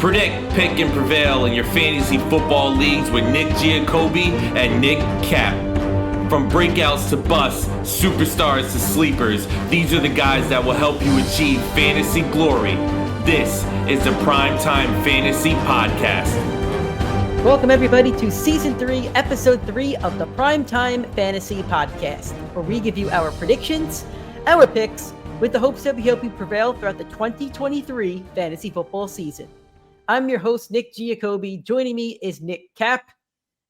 Predict, pick, and prevail in your fantasy football leagues with Nick Giacobbe and Nick Cap. From breakouts to busts, superstars to sleepers, these are the guys that will help you achieve fantasy glory. This is the PrimeTime Fantasy Podcast. Welcome everybody to Season 3, Episode 3 of the PrimeTime Fantasy Podcast, where we give you our predictions, our picks, with the hopes that we help you prevail throughout the 2023 fantasy football season. I'm your host, Nick Giacobbe. Joining me is Nick Cap.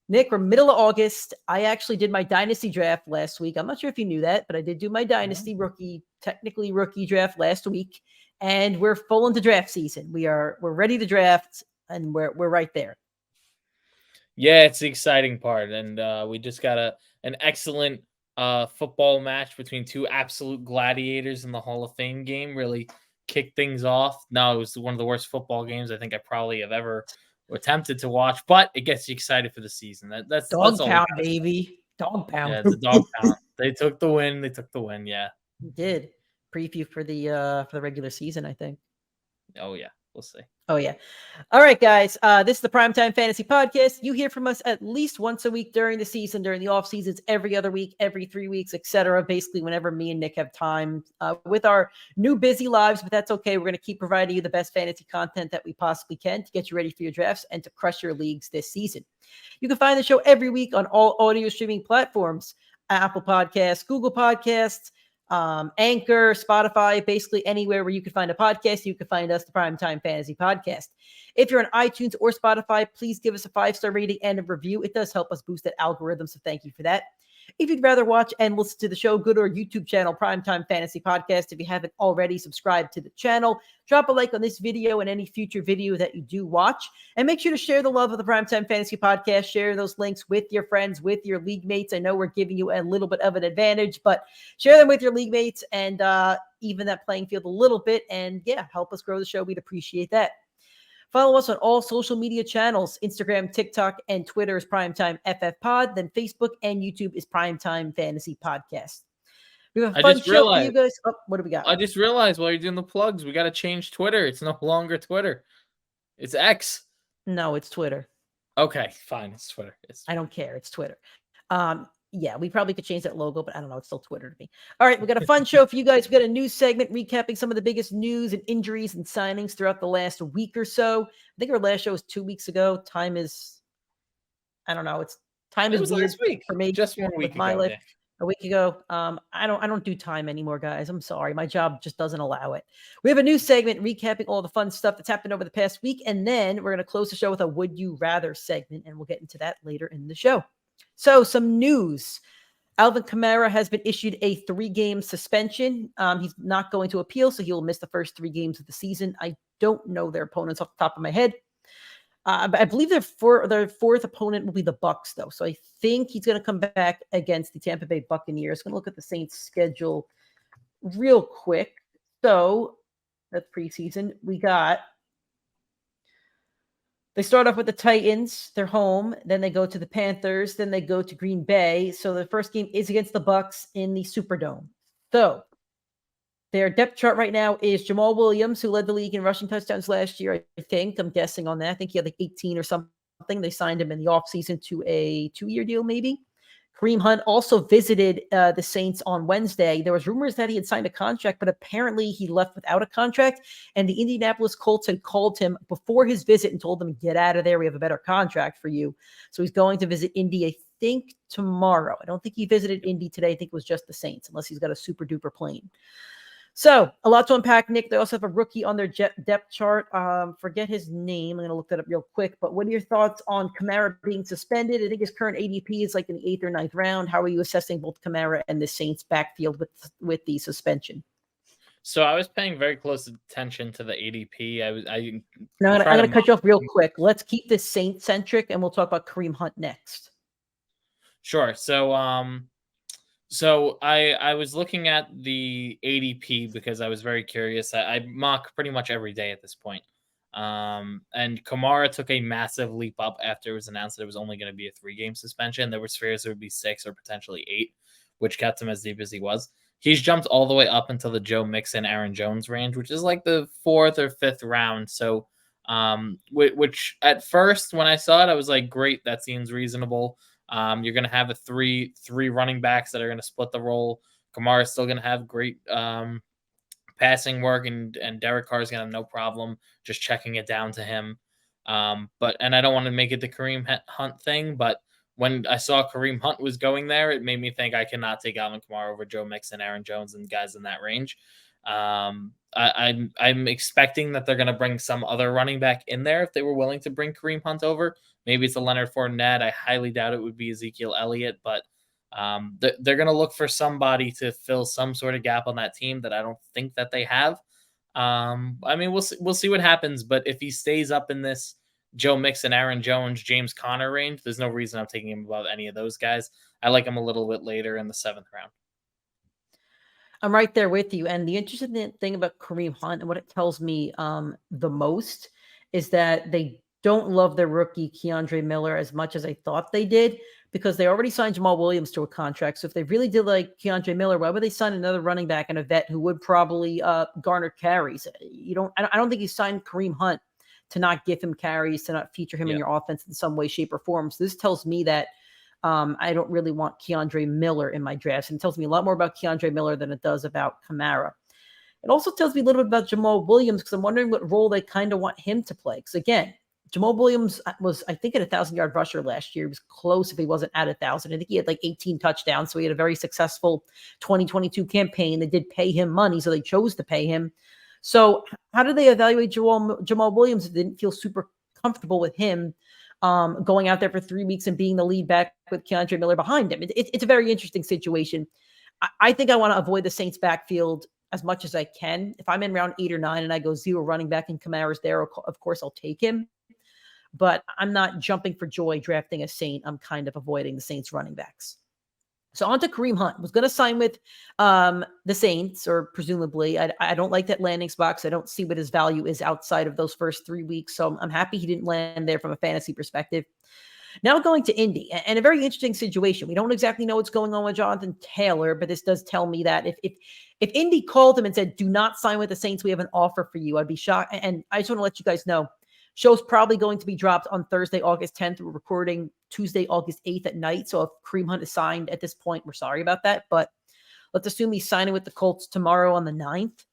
Nick, we're middle of August. I actually did my Dynasty draft last week. I'm not sure if you knew that, but I did do my Dynasty rookie draft last week, and we're full into draft season. We're ready to draft, and we're right there. Yeah, it's the exciting part, and we just got an excellent football match between two absolute gladiators in the Hall of Fame game. Really kicked things off. No, it was one of the worst football games I think I probably have ever attempted to watch, but it gets you excited for the season. That's dog all pound, baby. Dog pound. Yeah, the dog pound. They took the win. Yeah, we did. Preview for the regular season, I think. Oh yeah, we'll see. Oh, yeah. All right, guys. This is the Primetime Fantasy Podcast. You hear from us at least once a week during the season, during the off seasons, every other week, every 3 weeks, etc. Basically, whenever me and Nick have time with our new busy lives, but that's okay. We're going to keep providing you the best fantasy content that we possibly can to get you ready for your drafts and to crush your leagues this season. You can find the show every week on all audio streaming platforms, Apple Podcasts, Google Podcasts, Anchor, Spotify, basically anywhere where you can find a podcast, you can find us, the Primetime Fantasy Podcast. If you're on iTunes or Spotify, please give us a 5-star rating and a review. It does help us boost that algorithm, so thank you for that. If you'd rather watch and listen to the show, go to our YouTube channel, Primetime Fantasy Podcast. If you haven't already, subscribe to the channel. Drop a like on this video and any future video that you do watch. And make sure to share the love of the Primetime Fantasy Podcast. Share those links with your friends, with your league mates. I know we're giving you a little bit of an advantage, but share them with your league mates and even that playing field a little bit. And yeah, help us grow the show. We'd appreciate that. Follow us on all social media channels. Instagram, TikTok, and Twitter is PrimeTimeFFPod. Then Facebook and YouTube is Primetime Fantasy Podcast. We have a fun show for you guys. Oh, what do we got? I just realized while you're doing the plugs, we got to change Twitter. It's no longer Twitter. It's X. No, it's Twitter. Okay, fine. It's Twitter. I don't care. It's Twitter. Yeah, we probably could change that logo, but I don't know. It's still Twitter to me. All right, we got a fun show for you guys. We got a news segment recapping some of the biggest news and injuries and signings throughout the last week or so. I think our last show was 2 weeks ago. Time is, I don't know. It was weird last week for me. Just 1 week my ago. life. Yeah. A week ago. I don't do time anymore, guys. I'm sorry. My job just doesn't allow it. We have a news segment recapping all the fun stuff that's happened over the past week, and then we're going to close the show with a Would You Rather segment, and we'll get into that later in the show. So, some news. Alvin Kamara has been issued a 3-game suspension. He's not going to appeal, so he'll miss the first 3 games of the season. I don't know their opponents off the top of my head. But I believe their fourth opponent will be the Bucs, though. So I think he's going to come back against the Tampa Bay Buccaneers. Going to look at the Saints' schedule real quick. So that's preseason. They start off with the Titans. They're home. Then they go to the Panthers. Then they go to Green Bay. So the first game is against the Bucs in the Superdome. So their depth chart right now is Jamaal Williams, who led the league in rushing touchdowns last year, I think. I'm guessing on that. I think he had like 18 or something. They signed him in the offseason to a 2-year deal, maybe. Kareem Hunt also visited the Saints on Wednesday. There was rumors that he had signed a contract, but apparently he left without a contract. And the Indianapolis Colts had called him before his visit and told him, get out of there. We have a better contract for you. So he's going to visit Indy, I think, tomorrow. I don't think he visited Indy today. I think it was just the Saints, unless he's got a super duper plane. So a lot to unpack, Nick. They also have a rookie on their depth chart. Forget his name. I'm going to look that up real quick. But what are your thoughts on Kamara being suspended? I think his current ADP is like in the 8th or 9th round. How are you assessing both Kamara and the Saints backfield with the suspension? So I was paying very close attention to the ADP. I'm going to cut you off real quick. Let's keep this Saint-centric, and we'll talk about Kareem Hunt next. Sure. So I was looking at the ADP because I was very curious. I mock pretty much every day at this point. And Kamara took a massive leap up after it was announced that it was only going to be a 3-game suspension. There were fears it would be 6 or potentially 8, which kept him as deep as he was. He's jumped all the way up into the Joe Mixon, Aaron Jones range, which is like the 4th or 5th round. So Which at first when I saw it, I was like, great, that seems reasonable. You're going to have three running backs that are going to split the role. Kamara is still going to have great passing work, and Derek Carr is going to have no problem just checking it down to him. But I don't want to make it the Kareem Hunt thing, but when I saw Kareem Hunt was going there, it made me think I cannot take Alvin Kamara over Joe Mixon, Aaron Jones, and guys in that range. I'm expecting that they're going to bring some other running back in there if they were willing to bring Kareem Hunt over. Maybe it's a Leonard Fournette. I highly doubt it would be Ezekiel Elliott, but they're going to look for somebody to fill some sort of gap on that team that I don't think that they have. I mean, we'll see what happens, but if he stays up in this Joe Mixon, Aaron Jones, James Conner range, there's no reason I'm taking him above any of those guys. I like him a little bit later in the 7th round. I'm right there with you. And the interesting thing about Kareem Hunt and what it tells me the most is that they don't love their rookie Keandre Miller as much as I thought they did, because they already signed Jamaal Williams to a contract. So if they really did like Keandre Miller, why would they sign another running back and a vet who would probably garner carries? I don't think you signed Kareem Hunt to not give him carries, to not feature him in your offense in some way, shape, or form. So this tells me that I don't really want Keandre Miller in my drafts. And it tells me a lot more about Keandre Miller than it does about Kamara. It also tells me a little bit about Jamaal Williams, because I'm wondering what role they kind of want him to play. Because again, Jamaal Williams was, I think, at 1,000-yard rusher last year. He was close if he wasn't at 1,000. I think he had like 18 touchdowns. So he had a very successful 2022 campaign. They did pay him money, so they chose to pay him. So how did they evaluate Jamaal Williams if they didn't feel super comfortable with him going out there for 3 weeks and being the lead back with Keandre Miller behind him? It's a very interesting situation. I think I want to avoid the Saints backfield as much as I can. If I'm in round 8 or 9 and I go 0 running back and Kamara's there, of course I'll take him. But I'm not jumping for joy drafting a Saint. I'm kind of avoiding the Saints running backs. So on to Kareem Hunt. Was going to sign with the Saints, or presumably. I don't like that landing spot, because I don't see what his value is outside of those first 3 weeks. So I'm happy he didn't land there from a fantasy perspective. Now going to Indy, and a very interesting situation. We don't exactly know what's going on with Jonathan Taylor, but this does tell me that if Indy called him and said, do not sign with the Saints, we have an offer for you, I'd be shocked. And I just want to let you guys know, show's probably going to be dropped on Thursday, August 10th. We're recording Tuesday, August 8th at night. So if Kareem Hunt is signed at this point, we're sorry about that. But let's assume he's signing with the Colts tomorrow on the 9th.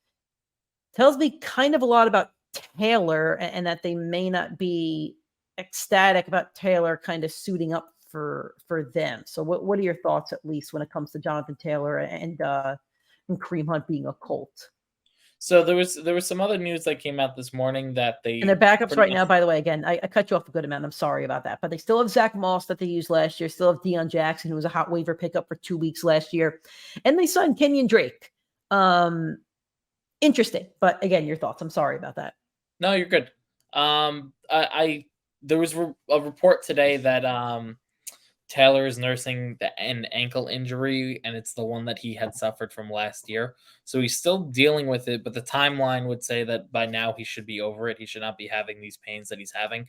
Tells me kind of a lot about Taylor, and that they may not be ecstatic about Taylor kind of suiting up for them. So what are your thoughts, at least when it comes to Jonathan Taylor and Kareem Hunt being a Colt? So there was some other news that came out this morning that they, and their backups right now, by the way, again, I cut you off a good amount. I'm sorry about that, but they still have Zach Moss that they used last year. Still have Deion Jackson, who was a hot waiver pickup for 2 weeks last year, and they signed Kenyon Drake. Interesting, but again, your thoughts. I'm sorry about that. No, you're good. There was a report today that Taylor is nursing an ankle injury, and it's the one that he had suffered from last year. So he's still dealing with it, but the timeline would say that by now he should be over it. He should not be having these pains that he's having.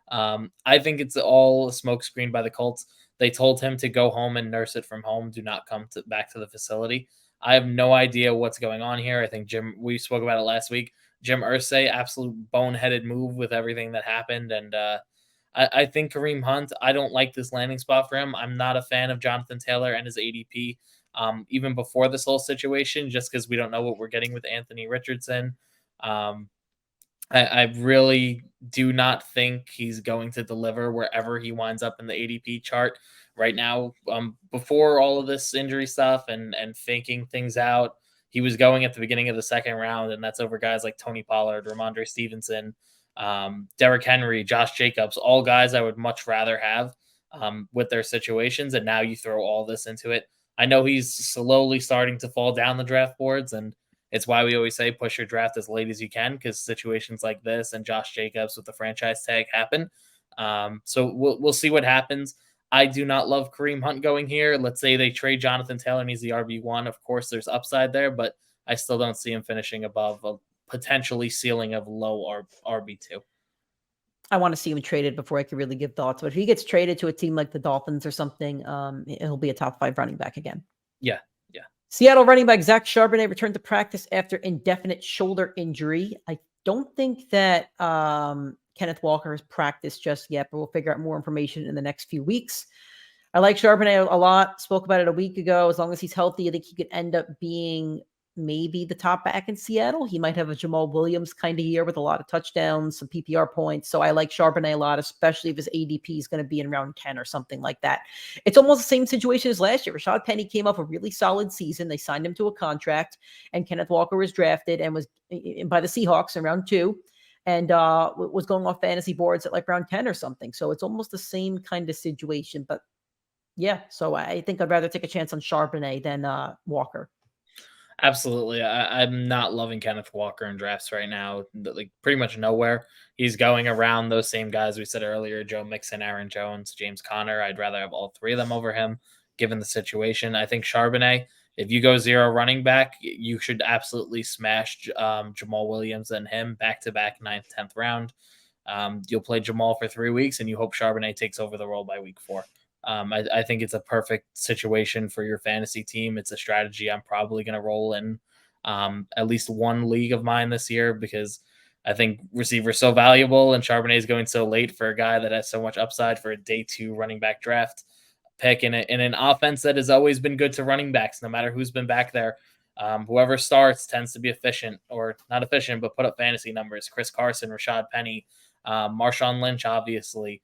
I think it's all a smokescreen by the Colts. They told him to go home and nurse it from home. Do not come back to the facility. I have no idea what's going on here. I think we spoke about it last week. Jim Irsay, absolute boneheaded move with everything that happened. And I think Kareem Hunt, I don't like this landing spot for him. I'm not a fan of Jonathan Taylor and his ADP, even before this whole situation, just because we don't know what we're getting with Anthony Richardson. I really do not think he's going to deliver wherever he winds up in the ADP chart right now. Before all of this injury stuff and faking things out, he was going at the beginning of the 2nd round, and that's over guys like Tony Pollard, Ramondre Stevenson, Derrick Henry, Josh Jacobs, all guys I would much rather have with their situations. And now you throw all this into it. I know he's slowly starting to fall down the draft boards, and it's why we always say push your draft as late as you can, because situations like this and Josh Jacobs with the franchise tag happen. So we'll see what happens. I do not love Kareem Hunt going here. Let's say they trade Jonathan Taylor and he's the RB1. Of course, there's upside there, but I still don't see him finishing above a potentially ceiling of low RB2. I want to see him traded before I can really give thoughts. But if he gets traded to a team like the Dolphins or something, he'll be a top 5 running back again. Yeah. Seattle running back Zach Charbonnet returned to practice after indefinite shoulder injury. I don't think that Kenneth Walker has practiced just yet, but we'll figure out more information in the next few weeks. I like Charbonnet a lot. Spoke about it a week ago. As long as he's healthy, I think he could end up being maybe the top back in Seattle. He might have a Jamaal Williams kind of year with a lot of touchdowns, some PPR points. So I like Charbonnet a lot, especially if his ADP is going to be in round 10 or something like that. It's almost the same situation as last year. Rashad Penny came off a really solid season. They signed him to a contract, and Kenneth Walker was drafted and was by the Seahawks in round 2. And was going off fantasy boards at like round 10 or something. So it's almost the same kind of situation. But yeah, so I think I'd rather take a chance on Charbonnet than Walker. Absolutely. I'm not loving Kenneth Walker in drafts right now. Like pretty much nowhere. He's going around those same guys we said earlier, Joe Mixon, Aaron Jones, James Conner. I'd rather have all three of them over him, given the situation. I think Charbonnet, if you go 0 running back, you should absolutely smash Jamaal Williams and him back-to-back 9th, 10th round. You'll play Jamaal for 3 weeks, and you hope Charbonnet takes over the role by week 4. I think it's a perfect situation for your fantasy team. It's a strategy I'm probably going to roll in at least one league of mine this year because I think receiver's so valuable and Charbonnet is going so late for a guy that has so much upside for a day 2 running back draft pick in an offense that has always been good to running backs, no matter who's been back there. Whoever starts tends to be efficient, or not efficient, but put up fantasy numbers. Chris Carson, Rashad Penny, Marshawn Lynch, obviously.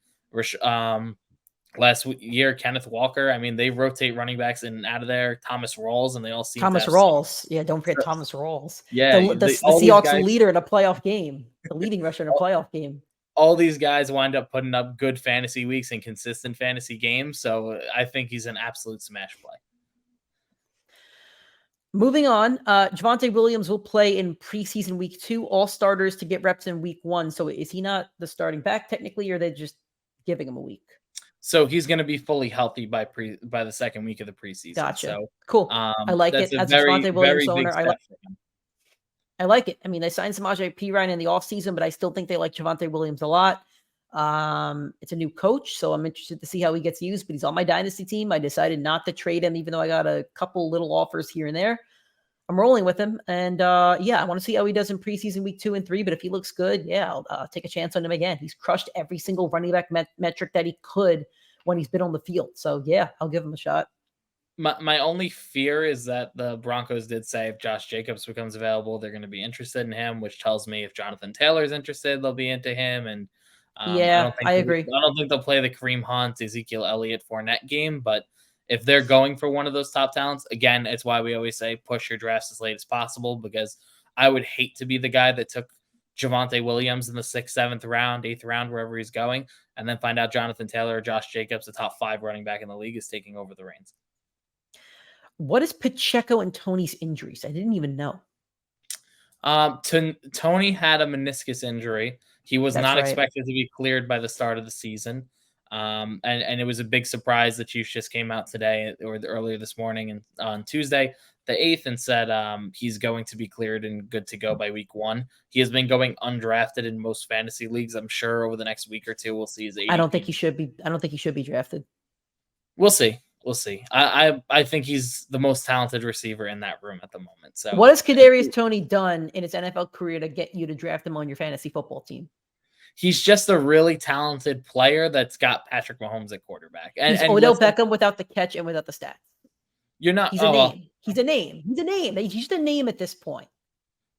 Last year, Kenneth Walker. I mean, they rotate running backs in and out of there. Thomas Rawls, and they all seem Thomas Rawls. Yeah, don't forget Thomas Rawls. Yeah, the Seahawks leader in a playoff game, the leading rusher in a playoff game. All these guys wind up putting up good fantasy weeks and consistent fantasy games. So I think he's an absolute smash play. Moving on, Javonte Williams will play in preseason week 2. All starters to get reps in week 1. So is he not the starting back technically, or are they just giving him a week? So he's going to be fully healthy by the second week of the preseason. Gotcha. So, cool. I like it. As a Javonte Williams owner, I like it. I mean, they signed Samaje Perine in the offseason, but I still think they like Javonte Williams a lot. It's a new coach, so I'm interested to see how he gets used, but he's on my dynasty team. I decided not to trade him, even though I got a couple little offers here and there. I'm rolling with him. And I want to see how he does in preseason week 2 and 3. But if he looks good, I'll take a chance on him again. He's crushed every single running back metric that he could when he's been on the field. So I'll give him a shot. My only fear is that the Broncos did say if Josh Jacobs becomes available, they're going to be interested in him, which tells me if Jonathan Taylor's interested, they'll be into him. And I agree. I don't think they'll play the Kareem Hunt, Ezekiel Elliott, Fournette game, but if they're going for one of those top talents, again, it's why we always say push your drafts as late as possible, because I would hate to be the guy that took Javonte Williams in the 6th, 7th round, 8th round, wherever he's going, and then find out Jonathan Taylor or Josh Jacobs, the top 5 running back in the league, is taking over the reins. What is Pacheco and Tony's injuries? I didn't even know. Tony had a meniscus injury. He was not expected to be cleared by the start of the season. And it was a big surprise. The Chiefs just came out today or earlier this morning and on Tuesday, the 8th, and said he's going to be cleared and good to go by week 1. He has been going undrafted in most fantasy leagues. I'm sure over the next week or 2 we'll see his ADP. I don't think he should be drafted. We'll see. I think he's the most talented receiver in that room at the moment. So what has Kadarius Toney done in his NFL career to get you to draft him on your fantasy football team? He's just a really talented player that's got Patrick Mahomes at quarterback. He's Odell Beckham without the catch and without the stats. You're not. He's a name. He's a name. He's just a name at this point.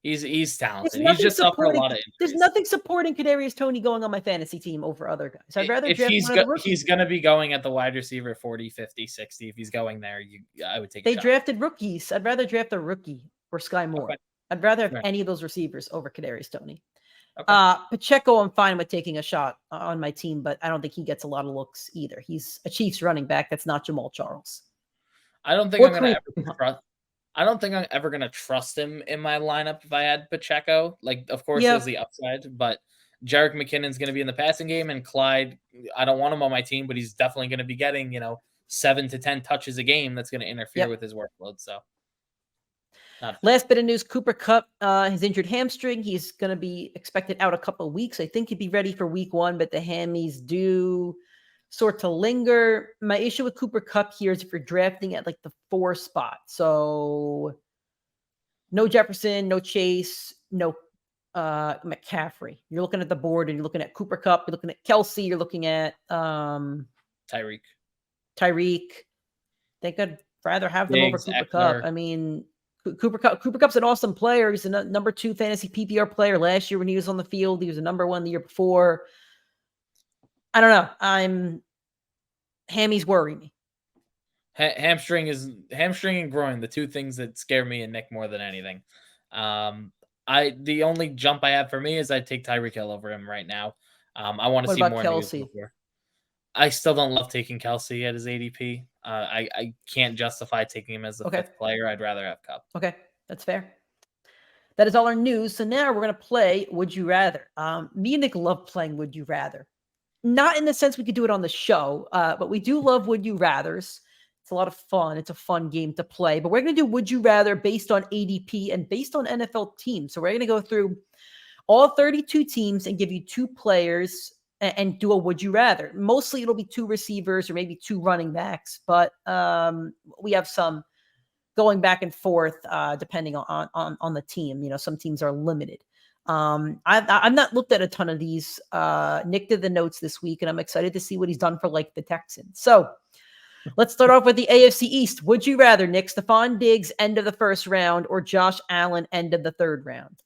He's talented. He's just suffered a lot of injuries. There's nothing supporting Kadarius Toney going on my fantasy team over other guys. I'd rather if he's going to be going at the wide receiver 40, 50, 60. If he's going there, I would take. They drafted rookies. I'd rather draft a rookie or Sky Moore. Okay. I'd rather have any of those receivers over Kadarius Toney. Okay. Pacheco, I'm fine with taking a shot on my team, but I don't think he gets a lot of looks either. He's a Chiefs running back. That's not Jamaal Charles. I don't think I'm ever going to trust him in my lineup if I had Pacheco. Like, of course, there's the upside, but Jerick McKinnon's going to be in the passing game, and Clyde, I don't want him on my team, but he's definitely going to be getting, 7 to 10 touches a game. That's going to interfere with his workload. So. Last bit of news, Cooper Kupp, his injured hamstring. He's going to be expected out a couple of weeks. I think he'd be ready for week 1, but the hammies do sort to linger. My issue with Cooper Kupp here is if you're drafting at like the 4 spot. So no Jefferson, no Chase, no McCaffrey. You're looking at the board and you're looking at Cooper Kupp, you're looking at Kelsey, you're looking at Tyreek. I think I'd rather have them over Diggs, Cooper Eckler. Kupp. I mean, Cooper Kupp's an awesome player. He's a number 2 fantasy PPR player last year when he was on the field. He was a number 1 the year before. I don't know. Hammies worry me. Hamstring and groin, the two things that scare me and Nick more than anything. The only jump I have for me is I'd take Tyreek Hill over him right now. I want to What see about more news Kelsey? before. I still don't love taking Kelsey at his ADP. I can't justify taking him as the Okay. 5th player. I'd rather have Kupp. Okay, that's fair. That is all our news. So now we're going to play Would You Rather. Me and Nick love playing Would You Rather. Not in the sense we could do it on the show, but we do love Would You Rathers. It's a lot of fun. It's a fun game to play. But we're going to do Would You Rather based on ADP and based on NFL teams. So we're going to go through all 32 teams and give you 2 players and do a Would You Rather. Mostly it'll be 2 receivers or maybe 2 running backs. But we have some going back and forth depending on the team. You know, some teams are limited. I've not looked at a ton of these. Nick did the notes this week, and I'm excited to see what he's done for like the Texans. So let's start off with the AFC East. Would you rather Nick Stephon Diggs end of the 1st round or Josh Allen end of the 3rd round?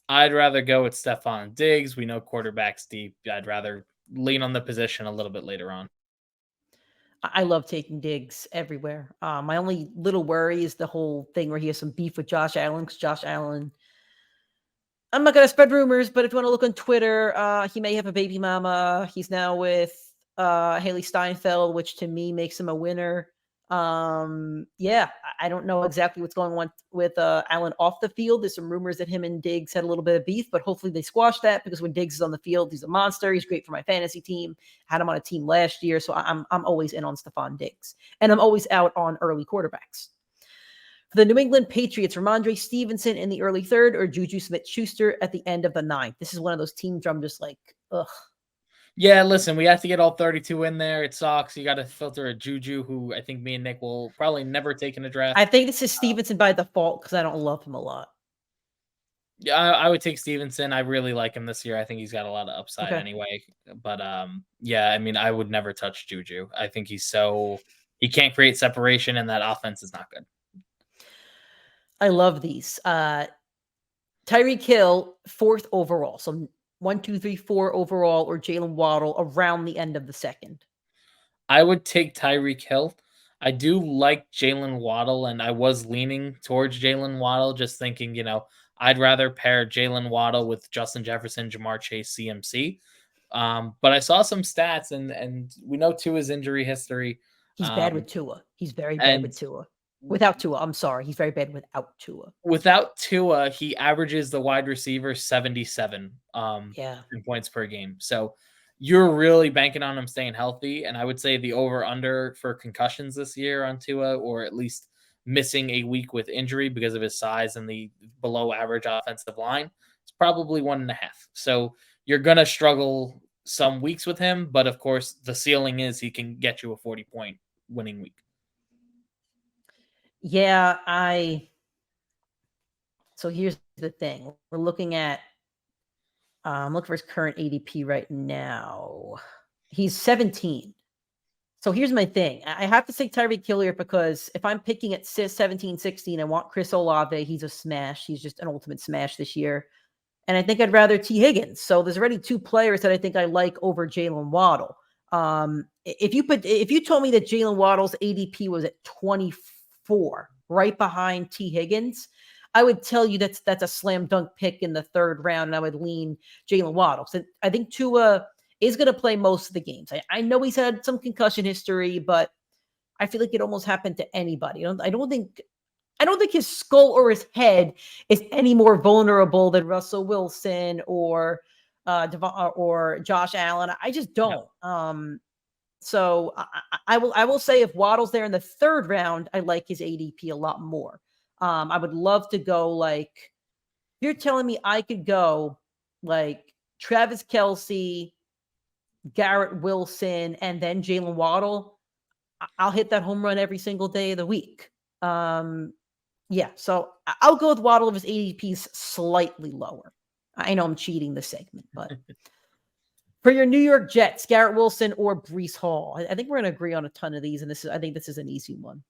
I'd rather go with Stephon Diggs. We know quarterback's deep. I'd rather lean on the position a little bit later on. I love taking Diggs everywhere. My only little worry is the whole thing where he has some beef with Josh Allen because Josh Allen, I'm not going to spread rumors, but if you want to look on Twitter, he may have a baby mama. He's now with Haley Steinfeld, which to me makes him a winner. Yeah, I don't know exactly what's going on with Allen off the field. There's some rumors that him and Diggs had a little bit of beef, but hopefully they squashed that because when Diggs is on the field, he's a monster. He's great for my fantasy team. Had him on a team last year, so I'm always in on Stephon Diggs, and I'm always out on early quarterbacks. For the New England Patriots, Ramondre Stevenson in the early 3rd or Juju Smith-Schuster at the end of the 9th. This is one of those teams where I'm just like, ugh. Yeah, listen, we have to get all 32 in there. It sucks. You got to filter a Juju, who I think me and Nick will probably never take in a draft. I think this is Stevenson by default because I don't love him a lot. Yeah, I would take Stevenson. I really like him this year. I think he's got a lot of upside anyway. But yeah, I mean, I would never touch Juju. I think he can't create separation, and that offense is not good. I love these. Tyreek Hill, 4th overall. So 1, 2, 3, 4 overall, or Jalen Waddle around the end of the 2nd. I would take Tyreek Hill. I do like Jalen Waddle, and I was leaning towards Jalen Waddle, just thinking, you know, I'd rather pair Jalen Waddle with Justin Jefferson, Jamar Chase, CMC. But I saw some stats, and we know Tua's injury history. He's bad with Tua. He's very bad with Tua. Without Tua, I'm sorry. He's very bad without Tua. Without Tua, he averages the wide receiver 77 in points per game. So you're really banking on him staying healthy. And I would say the over-under for concussions this year on Tua, or at least missing a week with injury because of his size and the below-average offensive line, it's probably 1.5. So you're going to struggle some weeks with him. But, of course, the ceiling is he can get you a 40-point winning week. Yeah, so here's the thing. We're looking at, I'm looking for his current ADP right now. He's 17. So here's my thing. I have to say Tyreek Hill here because if I'm picking at 17, 16, I want Chris Olave. He's a smash. He's just an ultimate smash this year. And I think I'd rather T. Higgins. So there's already 2 players that I think I like over Jalen Waddle. If you told me that Jalen Waddle's ADP was at 24, right behind T. Higgins, I would tell you that's a slam dunk pick in the 3rd round, and I would lean Jalen Waddle. So I think Tua is going to play most of the games. I know he's had some concussion history, but I feel like it almost happened to anybody. I don't think his skull or his head is any more vulnerable than Russell Wilson or Josh Allen. I just don't. No. So I will say if Waddle's there in the 3rd round, I like his ADP a lot more. I would love to go like, you're telling me I could go like Travis Kelce, Garrett Wilson, and then Jalen Waddle. I'll hit that home run every single day of the week. Yeah, so I'll go with Waddle if his ADP is slightly lower. I know I'm cheating this segment, but for your New York Jets, Garrett Wilson or Breece Hall? I think we're going to agree on a ton of these, and I think this is an easy one.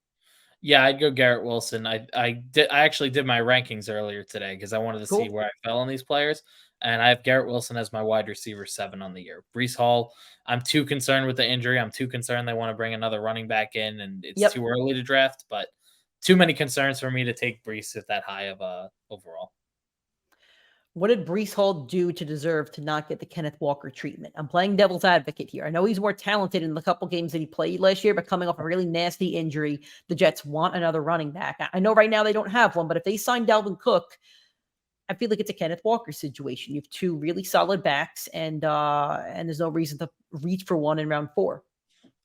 Yeah, I'd go Garrett Wilson. I actually did my rankings earlier today because I wanted to see where I fell on these players, and I have Garrett Wilson as my wide receiver 7 on the year. Breece Hall, I'm too concerned with the injury. I'm too concerned they want to bring another running back in, and it's too early to draft. But too many concerns for me to take Breece at that high of overall. What did Breece Hall do to deserve to not get the Kenneth Walker treatment? I'm playing devil's advocate here. I know he's more talented in the couple games that he played last year, but coming off a really nasty injury, the Jets want another running back. I know right now they don't have one, but if they sign Dalvin Cook, I feel like it's a Kenneth Walker situation. You have 2 really solid backs, and there's no reason to reach for one in round 4.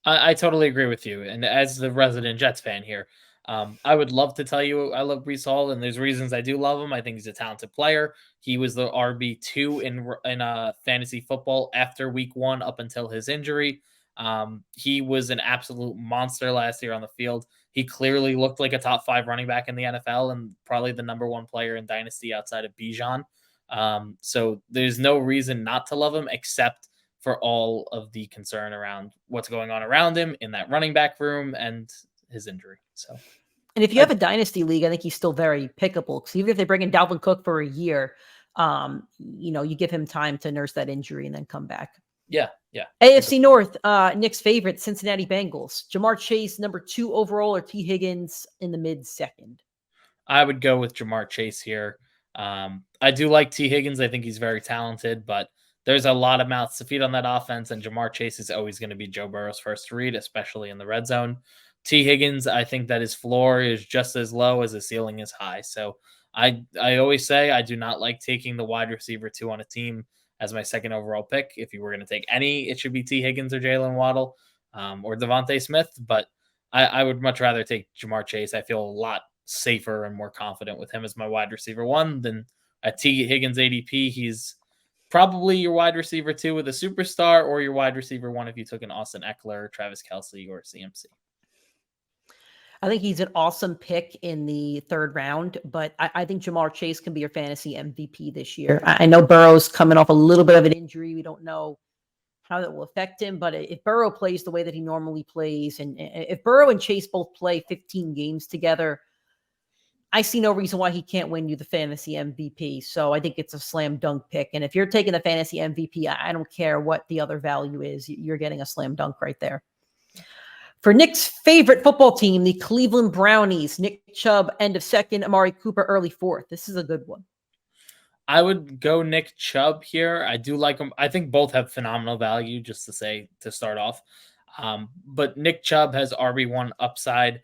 I totally agree with you. And as the resident Jets fan here, I would love to tell you I love Breece Hall, and there's reasons I do love him. I think he's a talented player. He was the RB2 in fantasy football after week 1 up until his injury. He was an absolute monster last year on the field. He clearly looked like a top 5 running back in the NFL and probably the number 1 player in Dynasty outside of Bijan. So there's no reason not to love him except for all of the concern around what's going on around him in that running back room and his injury. So, and if you have a dynasty league, I think he's still very pickable because even if they bring in Dalvin Cook for a year, you give him time to nurse that injury and then come back. Yeah. AFC North, Nick's favorite, Cincinnati Bengals. Jamar Chase, number 2 overall, or T. Higgins in the mid-second? I would go with Jamar Chase here. I do like T. Higgins. I think he's very talented, but there's a lot of mouths to feed on that offense, and Jamar Chase is always going to be Joe Burrow's first read, especially in the red zone. T. Higgins, I think that his floor is just as low as his ceiling is high. So I always say I do not like taking the wide receiver 2 on a team as my second overall pick. If you were going to take any, it should be T. Higgins or Jalen Waddle or Devontae Smith. But I would much rather take Jamar Chase. I feel a lot safer and more confident with him as my wide receiver 1 than at T. Higgins ADP. He's probably your wide receiver 2 with a superstar, or your wide receiver 1 if you took an Austin Eckler, Travis Kelce, or CMC. I think he's an awesome pick in the 3rd round, but I think Jamar Chase can be your fantasy MVP this year. I know Burrow's coming off a little bit of an injury. We don't know how that will affect him, but if Burrow plays the way that he normally plays, and if Burrow and Chase both play 15 games together, I see no reason why he can't win you the fantasy MVP. So I think it's a slam dunk pick. And if you're taking the fantasy MVP, I don't care what the other value is. You're getting a slam dunk right there. For Nick's favorite football team, the Cleveland Brownies, Nick Chubb, end of 2nd, Amari Cooper, early 4th. This is a good one. I would go Nick Chubb here. I do like him. I think both have phenomenal value, just to start off. But Nick Chubb has RB1 upside.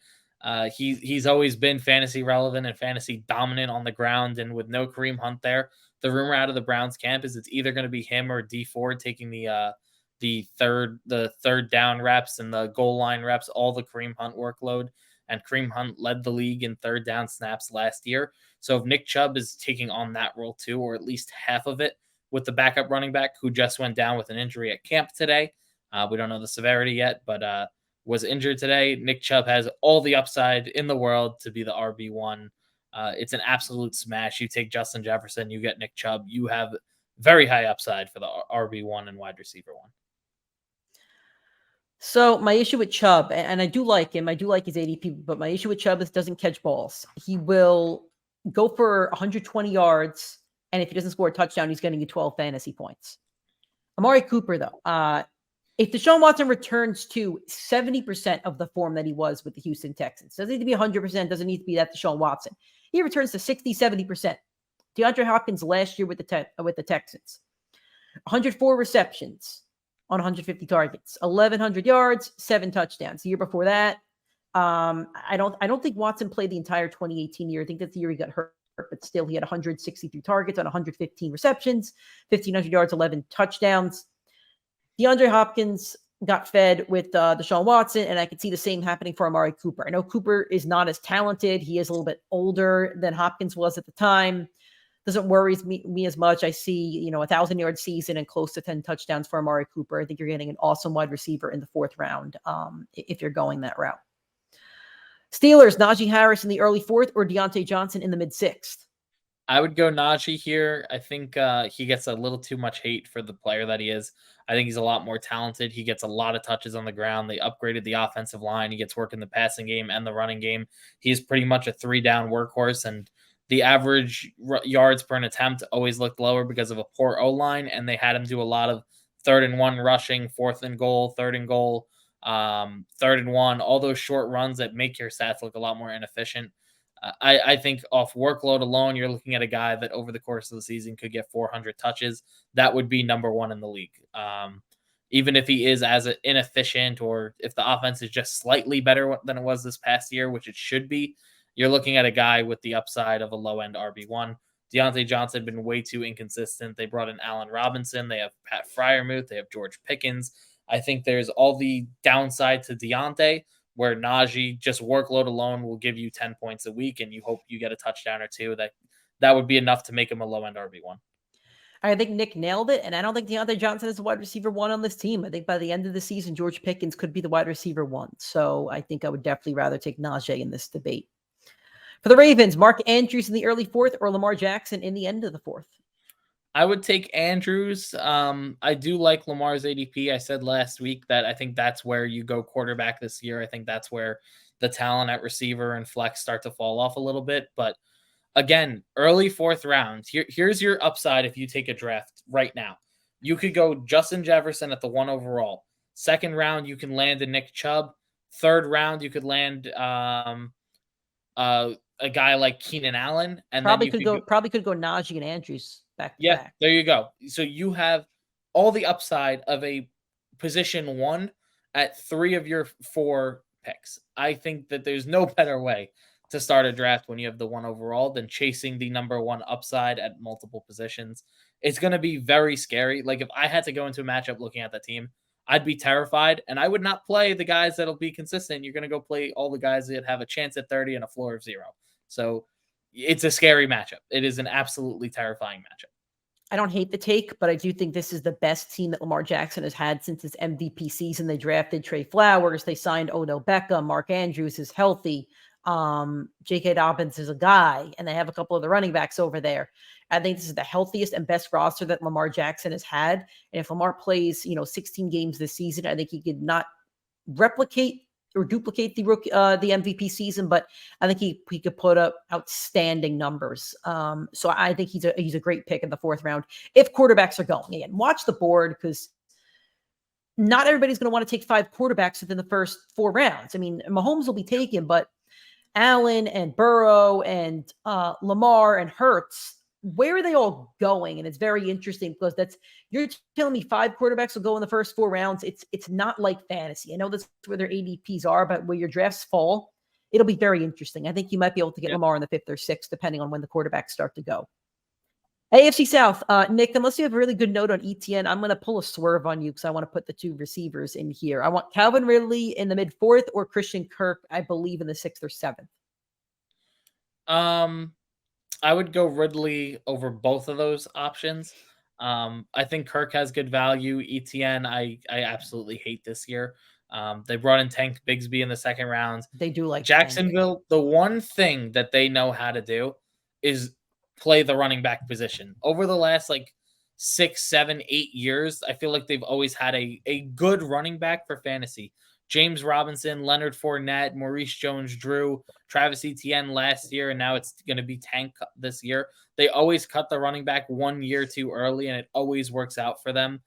He's always been fantasy relevant and fantasy dominant on the ground. And with no Kareem Hunt there, the rumor out of the Browns camp is it's either going to be him or D Ford taking the third down reps and the goal line reps, all the Kareem Hunt workload. And Kareem Hunt led the league in 3rd down snaps last year. So if Nick Chubb is taking on that role too, or at least half of it with the backup running back who just went down with an injury at camp today, we don't know the severity yet, but was injured today. Nick Chubb has all the upside in the world to be the RB1. It's an absolute smash. You take Justin Jefferson, you get Nick Chubb, you have very high upside for the RB1 and wide receiver 1. So my issue with Chubb, and I do like him, I do like his ADP, but my issue with Chubb is doesn't catch balls. He will go for 120 yards, and if he doesn't score a touchdown, he's getting you 12 fantasy points. Amari Cooper, though, if Deshaun Watson returns to 70% of the form that he was with the Houston Texans, doesn't need to be 100%, doesn't need to be that Deshaun Watson. He returns to 60, 70%. DeAndre Hopkins last year with the Texans, 104 receptions on 150 targets, 1,100 yards, 7 touchdowns. The year before that, I don't think Watson played the entire 2018 year. I think that's the year he got hurt, but still he had 163 targets on 115 receptions, 1,500 yards, 11 touchdowns. DeAndre Hopkins got fed with Deshaun Watson, and I could see the same happening for Amari Cooper. I know Cooper is not as talented. He is a little bit older than Hopkins was at the time. Doesn't worry me as much. I see, 1,000-yard season and close to 10 touchdowns for Amari Cooper. I think you're getting an awesome wide receiver in the 4th round if you're going that route. Steelers, Najee Harris in the early 4th or Deontay Johnson in the mid-6th? I would go Najee here. I think he gets a little too much hate for the player that he is. I think he's a lot more talented. He gets a lot of touches on the ground. They upgraded the offensive line. He gets work in the passing game and the running game. He's pretty much a 3-down workhorse, and the average yards per an attempt always looked lower because of a poor O-line, and they had him do a lot of 3rd-and-1 rushing, 4th-and-goal, 3rd-and-goal, 3rd-and-1, all those short runs that make your stats look a lot more inefficient. I think off workload alone, you're looking at a guy that over the course of the season could get 400 touches. That would be number one in the league. Even if he is as inefficient, or if the offense is just slightly better than it was this past year, which it should be, you're looking at a guy with the upside of a low-end RB1. Deontay Johnson been way too inconsistent. They brought in Allen Robinson. They have Pat Freiermuth. They have George Pickens. I think there's all the downside to Deontay, where Najee, just workload alone, will give you 10 points a week, and you hope you get a touchdown or two. That would be enough to make him a low-end RB1. I think Nick nailed it, and I don't think Deontay Johnson is the wide receiver 1 on this team. I think by the end of the season, George Pickens could be the wide receiver 1. So I think I would definitely rather take Najee in this debate. For the Ravens, Mark Andrews in the early 4th or Lamar Jackson in the end of the 4th? I would take Andrews. I do like Lamar's ADP. I said last week that I think that's where you go quarterback this year. I think that's where the talent at receiver and flex start to fall off a little bit. But again, early 4th round, here's your upside if you take a draft right now. You could go Justin Jefferson at the 1 overall. 2nd round, you can land a Nick Chubb. 3rd round, you could land a guy like Keenan Allen. And probably could go Najee and Andrews back to back. There you go. So you have all the upside of a position 1 at 3 of your 4 picks. I think that there's no better way to start a draft when you have the 1 overall than chasing the number 1 upside at multiple positions. It's going to be very scary. Like, if I had to go into a matchup looking at the team, I'd be terrified, and I would not play the guys that'll be consistent. You're going to go play all the guys that have a chance at 30 and a floor of 0. So it's a scary matchup. It is an absolutely terrifying matchup. I don't hate the take, but I do think this is the best team that Lamar Jackson has had since his MVP season. They drafted Trey Flowers. They signed Odell Beckham. Mark Andrews is healthy. J.K. Dobbins is a guy, and they have a couple of the running backs over there. I think this is the healthiest and best roster that Lamar Jackson has had. And if Lamar plays, 16 games this season, I think he could not replicate or duplicate the MVP season, but I think he could put up outstanding numbers. So I think he's a great pick in the 4th round if quarterbacks are going in. Watch the board, because not everybody's going to want to take 5 quarterbacks within the first 4 rounds. I mean, Mahomes will be taken, but Allen and Burrow and Lamar and Hurts, where are they all going? And it's very interesting, because you're telling me 5 quarterbacks will go in the first 4 rounds. It's not like fantasy. I know that's where their ADPs are, but where your drafts fall, it'll be very interesting. I think you might be able to get Lamar in the 5th or 6th, depending on when the quarterbacks start to go. AFC South, Nick, unless you have a really good note on ETN, I'm going to pull a swerve on you because I want to put the 2 receivers in here. I want Calvin Ridley in the mid-4th or Christian Kirk, I believe, in the 6th or 7th. I would go Ridley over both of those options. I think Kirk has good value. ETN, I absolutely hate this year. They brought in Tank Bigsby in the 2nd round. They do like Jacksonville. The one thing that they know how to do is play the running back position. Over the last 6, 7, 8 years, I feel like they've always had a good running back for fantasy. James Robinson, Leonard Fournette, Maurice Jones-Drew, Travis Etienne last year, and now it's going to be Tank this year. They always cut the running back 1 year too early, and it always works out for them.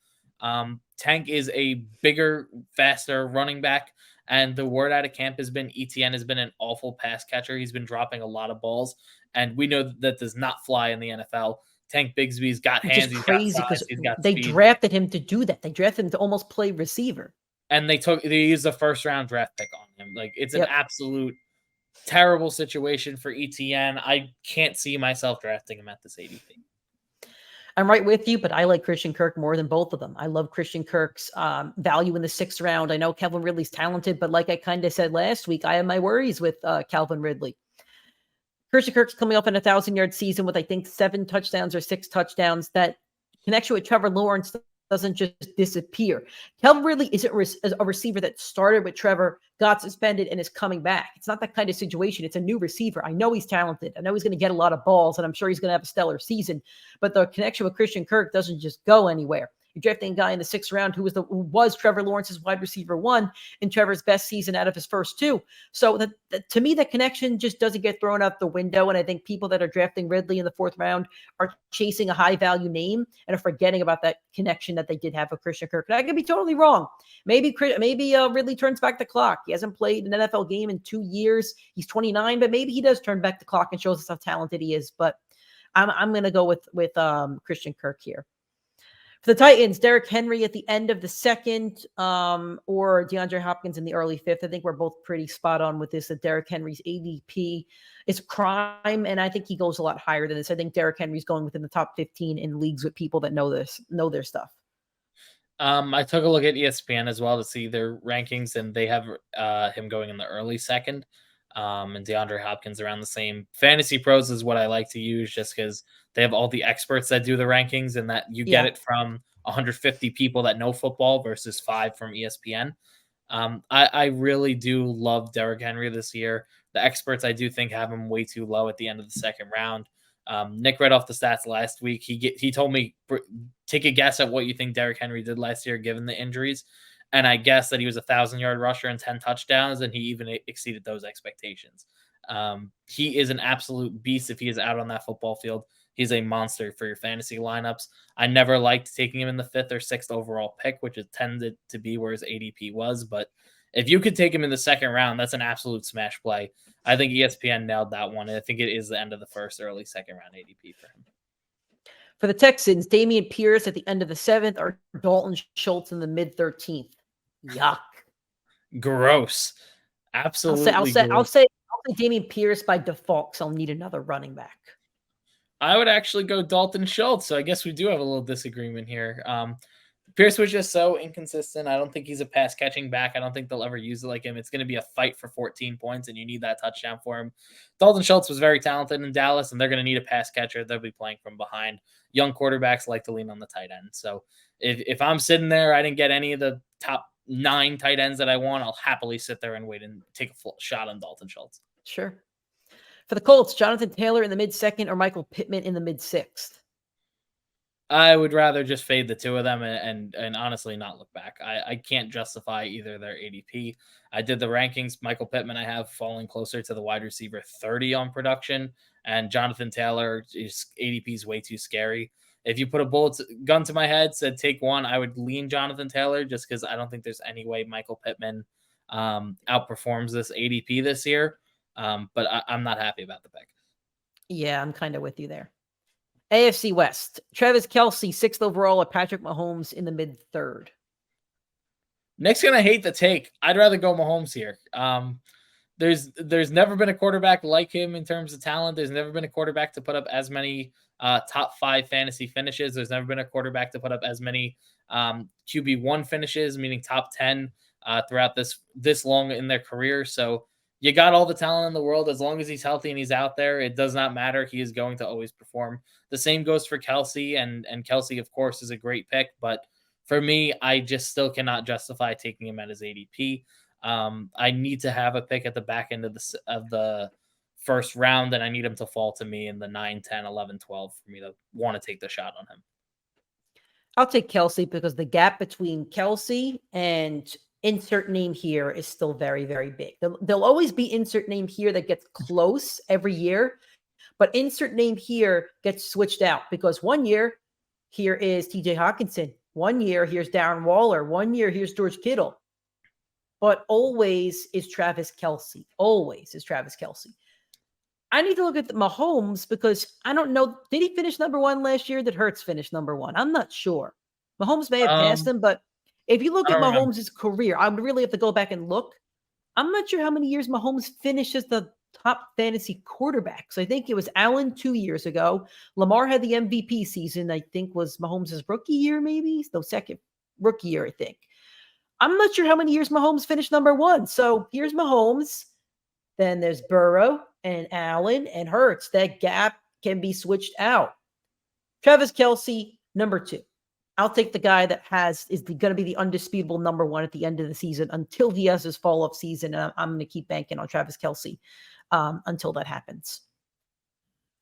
Tank is a bigger, faster running back, and the word out of camp has been Etienne has been an awful pass catcher. He's been dropping a lot of balls, and we know that does not fly in the NFL. Tank Bigsby's got hands. It's crazy because they speed. Drafted him to do that. They drafted him to almost play receiver. And they used the 1st round draft pick on him. It's an absolute terrible situation for ETN. I can't see myself drafting him at this ADP. I'm right with you, but I like Christian Kirk more than both of them. I love Christian Kirk's value in the 6th round. I know Calvin Ridley's talented, but like I kind of said last week, I have my worries with Calvin Ridley. Christian Kirk's coming off an 1,000-yard season with, I think, 7 touchdowns or 6 touchdowns. That connection with Trevor Lawrence doesn't just disappear. Kel really isn't a receiver that started with Trevor, got suspended, and is coming back. It's not that kind of situation. It's a new receiver. I know he's talented. I know he's going to get a lot of balls, and I'm sure he's going to have a stellar season. But the connection with Christian Kirk doesn't just go anywhere. You're drafting a guy in the 6th round who was Trevor Lawrence's wide receiver 1 in Trevor's best season out of his first 2. So to me, the connection just doesn't get thrown out the window. And I think people that are drafting Ridley in the 4th round are chasing a high value name and are forgetting about that connection that they did have with Christian Kirk. And I could be totally wrong. Maybe Ridley turns back the clock. He hasn't played an NFL game in 2 years. He's 29, but maybe he does turn back the clock and shows us how talented he is. But I'm going to go with Christian Kirk here. For the Titans, Derrick Henry at the end of the 2nd, or DeAndre Hopkins in the early 5th. I think we're both pretty spot on with this, that Derrick Henry's ADP is a crime, and I think he goes a lot higher than this. I think Derrick Henry's going within the top 15 in leagues with people that know their stuff. I took a look at ESPN as well to see their rankings, and they have him going in the early 2nd, and DeAndre Hopkins around the same. Fantasy Pros is what I like to use just because they have all the experts that do the rankings, and that you get it from 150 people that know football versus 5 from ESPN. I really do love Derrick Henry this year. The experts, I do think, have him way too low at the end of the 2nd round. Nick read off the stats last week. He told me, take a guess at what you think Derrick Henry did last year given the injuries. And I guess that he was a 1,000-yard rusher and 10 touchdowns, and he even exceeded those expectations. He is an absolute beast if he is out on that football field. He's a monster for your fantasy lineups. I never liked taking him in the 5th or 6th overall pick, which it tended to be where his ADP was. But if you could take him in the 2nd round, that's an absolute smash play. I think ESPN nailed that one. And I think it is the end of the 1st, early 2nd round ADP for him. For the Texans, Dameon Pierce at the end of the 7th or Dalton Schultz in the mid 13th. Yuck. Gross. Absolutely. I'll say Dameon Pierce by default, because I'll need another running back. I would actually go Dalton Schultz. So I guess we do have a little disagreement here. Pierce was just so inconsistent. I don't think he's a pass catching back. I don't think they'll ever use it like him. It's going to be a fight for 14 points, and you need that touchdown for him. Dalton Schultz was very talented in Dallas, and they're going to need a pass catcher. They'll be playing from behind. Young quarterbacks like to lean on the tight end. So if I'm sitting there, I didn't get any of the top 9 tight ends that I want, I'll happily sit there and wait and take a full shot on Dalton Schultz. Sure. For the Colts, Jonathan Taylor in the mid 2nd or Michael Pittman in the mid 6th? I would rather just fade the 2 of them and honestly not look back. I can't justify either their ADP. I did the rankings. Michael Pittman I have falling closer to the wide receiver 30 on production, and Jonathan Taylor, his ADP is way too scary. If you put a gun to my head, said take one, I would lean Jonathan Taylor just because I don't think there's any way Michael Pittman outperforms this ADP this year. But I'm not happy about the pick. Yeah, I'm kind of with you there. AFC West, Travis Kelce, 6th overall, or Patrick Mahomes in the mid 3rd? Nick's going to hate the take. I'd rather go Mahomes here. There's never been a quarterback like him in terms of talent. There's never been a quarterback to put up as many top 5 fantasy finishes. There's never been a quarterback to put up as many QB1 finishes, meaning top 10 throughout this long in their career. So you got all the talent in the world. As long as he's healthy and he's out there, it does not matter. He is going to always perform. The same goes for Kelce, and Kelce, of course, is a great pick. But for me, I just still cannot justify taking him at his ADP. I need to have a pick at the back end of the 1st round, and I need him to fall to me in the 9, 10, 11, 12 for me to want to take the shot on him. I'll take Kelce because the gap between Kelce and insert name here is still very, very big. There'll always be insert name here that gets close every year, but insert name here gets switched out because one year here is TJ Hawkinson. One year here's Darren Waller. One year here's George Kittle. But always is Travis Kelce. Always is Travis Kelce. I need to look at Mahomes because I don't know. Did he finish number 1 last year? Did Hurts finish number 1? I'm not sure. Mahomes may have passed him, but if you look at Mahomes' career, I would really have to go back and look. I'm not sure how many years Mahomes finished as the top fantasy quarterback. So I think it was Allen 2 years ago. Lamar had the MVP season, I think was Mahomes' rookie year, maybe? No, 2nd rookie year, I think. I'm not sure how many years Mahomes finished number 1. So here's Mahomes. Then there's Burrow and Allen and Hurts. That gap can be switched out. Travis Kelce, number 2. I'll take the guy that is going to be the undisputable number one at the end of the season until he has his fall off season. And I'm going to keep banking on Travis Kelce until that happens.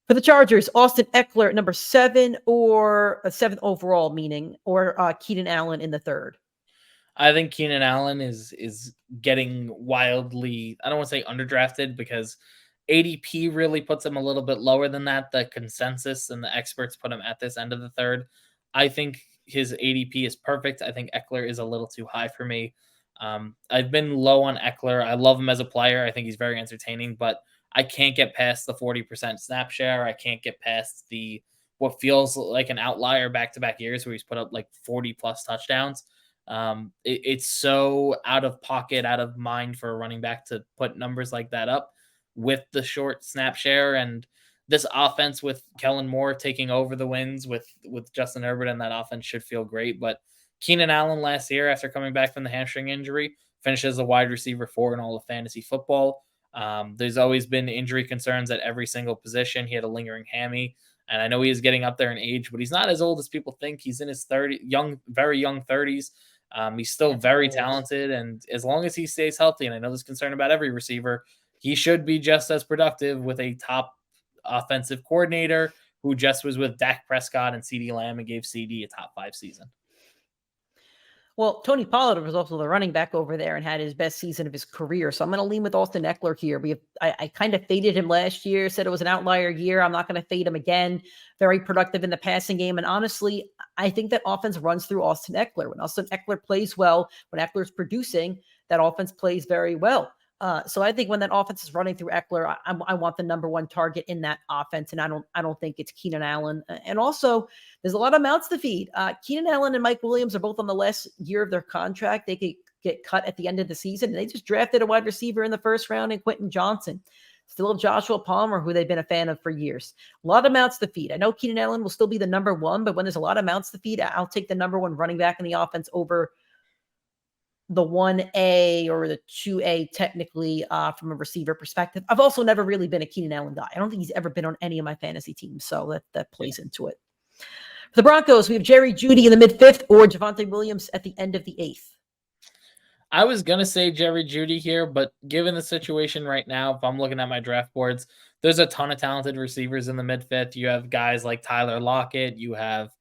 For the Chargers, Austin Eckler, number 7 or 7th overall, meaning, or Keenan Allen in the 3rd. I think Keenan Allen is getting wildly, I don't want to say underdrafted, because ADP really puts him a little bit lower than that. The consensus and the experts put him at this end of the 3rd. I think his ADP is perfect. I think Eckler is a little too high for me. I've been low on Eckler. I love him as a player. I think he's very entertaining, but I can't get past the 40% snap share. I can't get past the what feels like an outlier back-to-back years where he's put up like 40 plus touchdowns. It's so out of pocket, out of mind for a running back to put numbers like that up with the short snap share. And this offense with Kellen Moore taking over the wins with Justin Herbert, and that offense should feel great. But Keenan Allen last year, after coming back from the hamstring injury, finishes a wide receiver 4 in all of fantasy football. There's always been injury concerns at every single position. He had a lingering hammy, and I know he is getting up there in age, but he's not as old as people think. He's in his very young 30s. He's still very talented, and as long as he stays healthy, and I know there's concern about every receiver, he should be just as productive with a top offensive coordinator who just was with Dak Prescott and CeeDee Lamb and gave CD a top 5 season. Well, Tony Pollard was also the running back over there and had his best season of his career. So I'm going to lean with Austin Eckler here. I kind of faded him last year, said it was an outlier year. I'm not going to fade him again. Very productive in the passing game. And honestly, I think that offense runs through Austin Eckler. When Austin Eckler plays well, when Eckler's producing, that offense plays very well. So I think when that offense is running through Eckler, I want the number 1 target in that offense, and I don't think it's Keenan Allen. And also, there's a lot of mouths to feed. Keenan Allen and Mike Williams are both on the last year of their contract. They could get cut at the end of the season. And they just drafted a wide receiver in the 1st round in Quentin Johnson. Still have Joshua Palmer, who they've been a fan of for years. A lot of mouths to feed. I know Keenan Allen will still be the number 1, but when there's a lot of mouths to feed, I'll take the number 1 running back in the offense over the 1A or the 2A technically from a receiver perspective. I've also never really been a Keenan Allen guy. I don't think he's ever been on any of my fantasy teams, so that plays into it. For the Broncos, we have Jerry Jeudy in the mid-5th or Javonte Williams at the end of the 8th. I was going to say Jerry Jeudy here, but given the situation right now, if I'm looking at my draft boards, there's a ton of talented receivers in the mid-5th. You have guys like Tyler Lockett. You have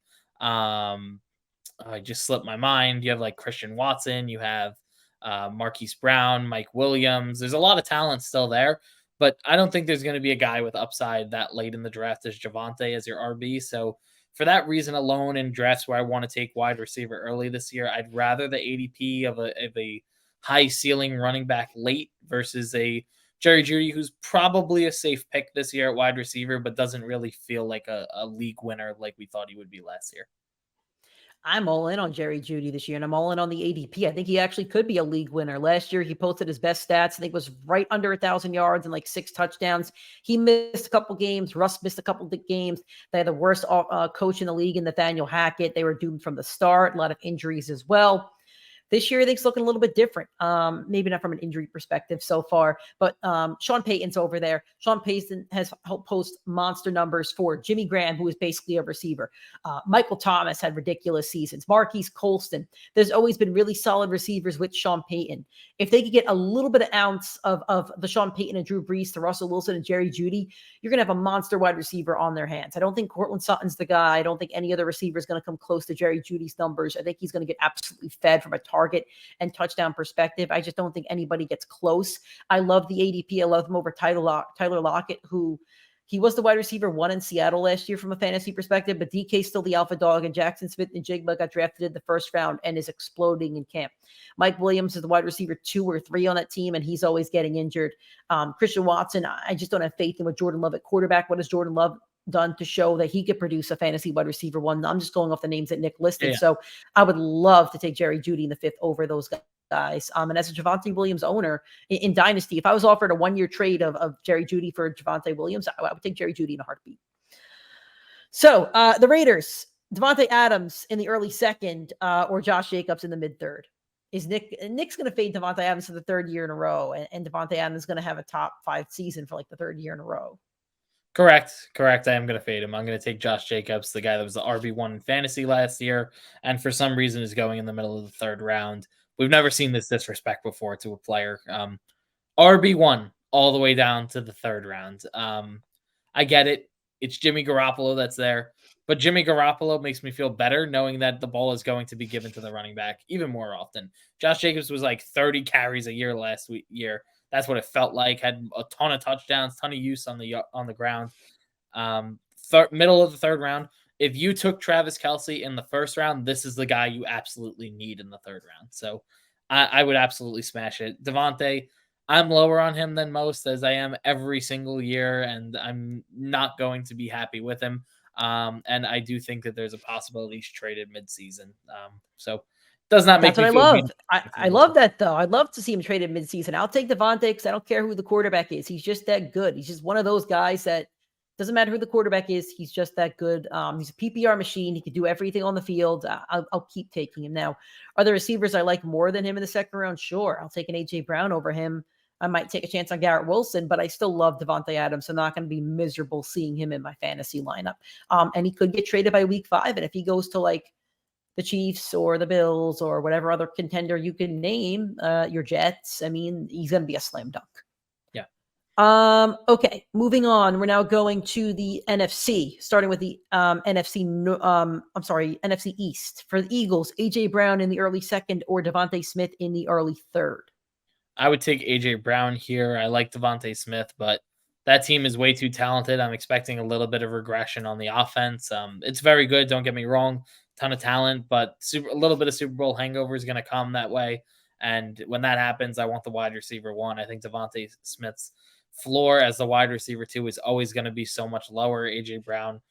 I just slipped my mind. You have like Christian Watson. You have Marquise Brown, Mike Williams. There's a lot of talent still there, but I don't think there's going to be a guy with upside that late in the draft as Javonte as your RB. So for that reason alone, in drafts where I want to take wide receiver early this year, I'd rather the ADP of a high ceiling running back late versus a Jerry Jeudy, who's probably a safe pick this year at wide receiver, but doesn't really feel like a league winner like we thought he would be last year. I'm all in on Jerry Jeudy this year, and I'm all in on the ADP. I think he actually could be a league winner. Last year, he posted his best stats. I think it was right under 1,000 yards and like 6 touchdowns. He missed a couple games. Russ missed a couple of games. They had the worst coach in the league in Nathaniel Hackett. They were doomed from the start. A lot of injuries as well. This year, I think it's looking a little bit different. Maybe not from an injury perspective so far, but Sean Payton's over there. Sean Payton has helped post monster numbers for Jimmy Graham, who is basically a receiver. Michael Thomas had ridiculous seasons. Marquise Colston. There's always been really solid receivers with Sean Payton. If they could get a little bit of ounce of the Sean Payton and Drew Brees to Russell Wilson and Jerry Jeudy, you're going to have a monster wide receiver on their hands. I don't think Cortland Sutton's the guy. I don't think any other receiver is going to come close to Jerry Jeudy's numbers. I think he's going to get absolutely fed from a target and touchdown perspective. I just don't think anybody gets close. I love the ADP. I love him over Tyler Lockett, who he was the wide receiver 1 in Seattle last year from a fantasy perspective, but DK's still the alpha dog, and Jackson Smith and Jigba got drafted in the 1st round and is exploding in camp. Mike Williams is the wide receiver 2 or 3 on that team, and he's always getting injured. Christian Watson, I just don't have faith in what Jordan Love at quarterback. What does Jordan Love done to show that he could produce a fantasy wide receiver 1? I'm just going off the names that Nick listed. Yeah. So I would love to take Jerry Jeudy in the 5th over those guys. And as a Javonte Williams owner in Dynasty, if I was offered a 1-year trade of Jerry Jeudy for Javonte Williams, I would take Jerry Jeudy in a heartbeat. So the Raiders, Devontae Adams in the early 2nd or Josh Jacobs in the mid-3rd. Nick's going to fade Devontae Adams for the 3rd year in a row, and Devontae Adams is going to have a top 5 season for like the 3rd year in a row. Correct. I am going to fade him. I'm going to take Josh Jacobs, the guy that was the RB1 in fantasy last year, and for some reason is going in the middle of the third round. We've never seen this disrespect before to a player. RB1 all the way down to the third round. I get it. It's Jimmy Garoppolo that's there. But Jimmy Garoppolo makes me feel better knowing that the ball is going to be given to the running back even more often. Josh Jacobs was like 30 carries a year last year. That's what it felt like. Had a ton of touchdowns, ton of use on the ground. Middle of the third round. If you took Travis Kelce in the first round, this is the guy you absolutely need in the third round. So I would absolutely smash it. Devontae, I'm lower on him than most, as I am every single year, and I'm not going to be happy with him. And I do think that there's a possibility he's traded midseason. So does not make That's what me I feel love. good. I love that, though. I'd love to see him traded midseason. I'll take Devontae because I don't care who the quarterback is. He's just that good. He's just one of those guys that doesn't matter who the quarterback is. He's just that good. He's a PPR machine. He can do everything on the field. I'll keep taking him. Now, are there receivers I like more than him in the second round? Sure. I'll take an A.J. Brown over him. I might take a chance on Garrett Wilson, but I still love Devontae Adams. I'm not going to be miserable seeing him in my fantasy lineup. And he could get traded by week 5. And if he goes to like the Chiefs or the Bills or whatever other contender you can name, your Jets, I mean, he's going to be a slam dunk. Yeah. Okay, moving on. We're now going to the NFC, starting with the NFC East. For the Eagles, A.J. Brown in the early second or Devontae Smith in the early third. I would take A.J. Brown here. I like Devontae Smith, but that team is way too talented. I'm expecting a little bit of regression on the offense. It's very good. Don't get me wrong. Ton of talent, but a little bit of Super Bowl hangover is going to come that way. And when that happens, I want the wide receiver 1. I think Devontae Smith's floor as the wide receiver 2 is always going to be so much lower. A.J. Brown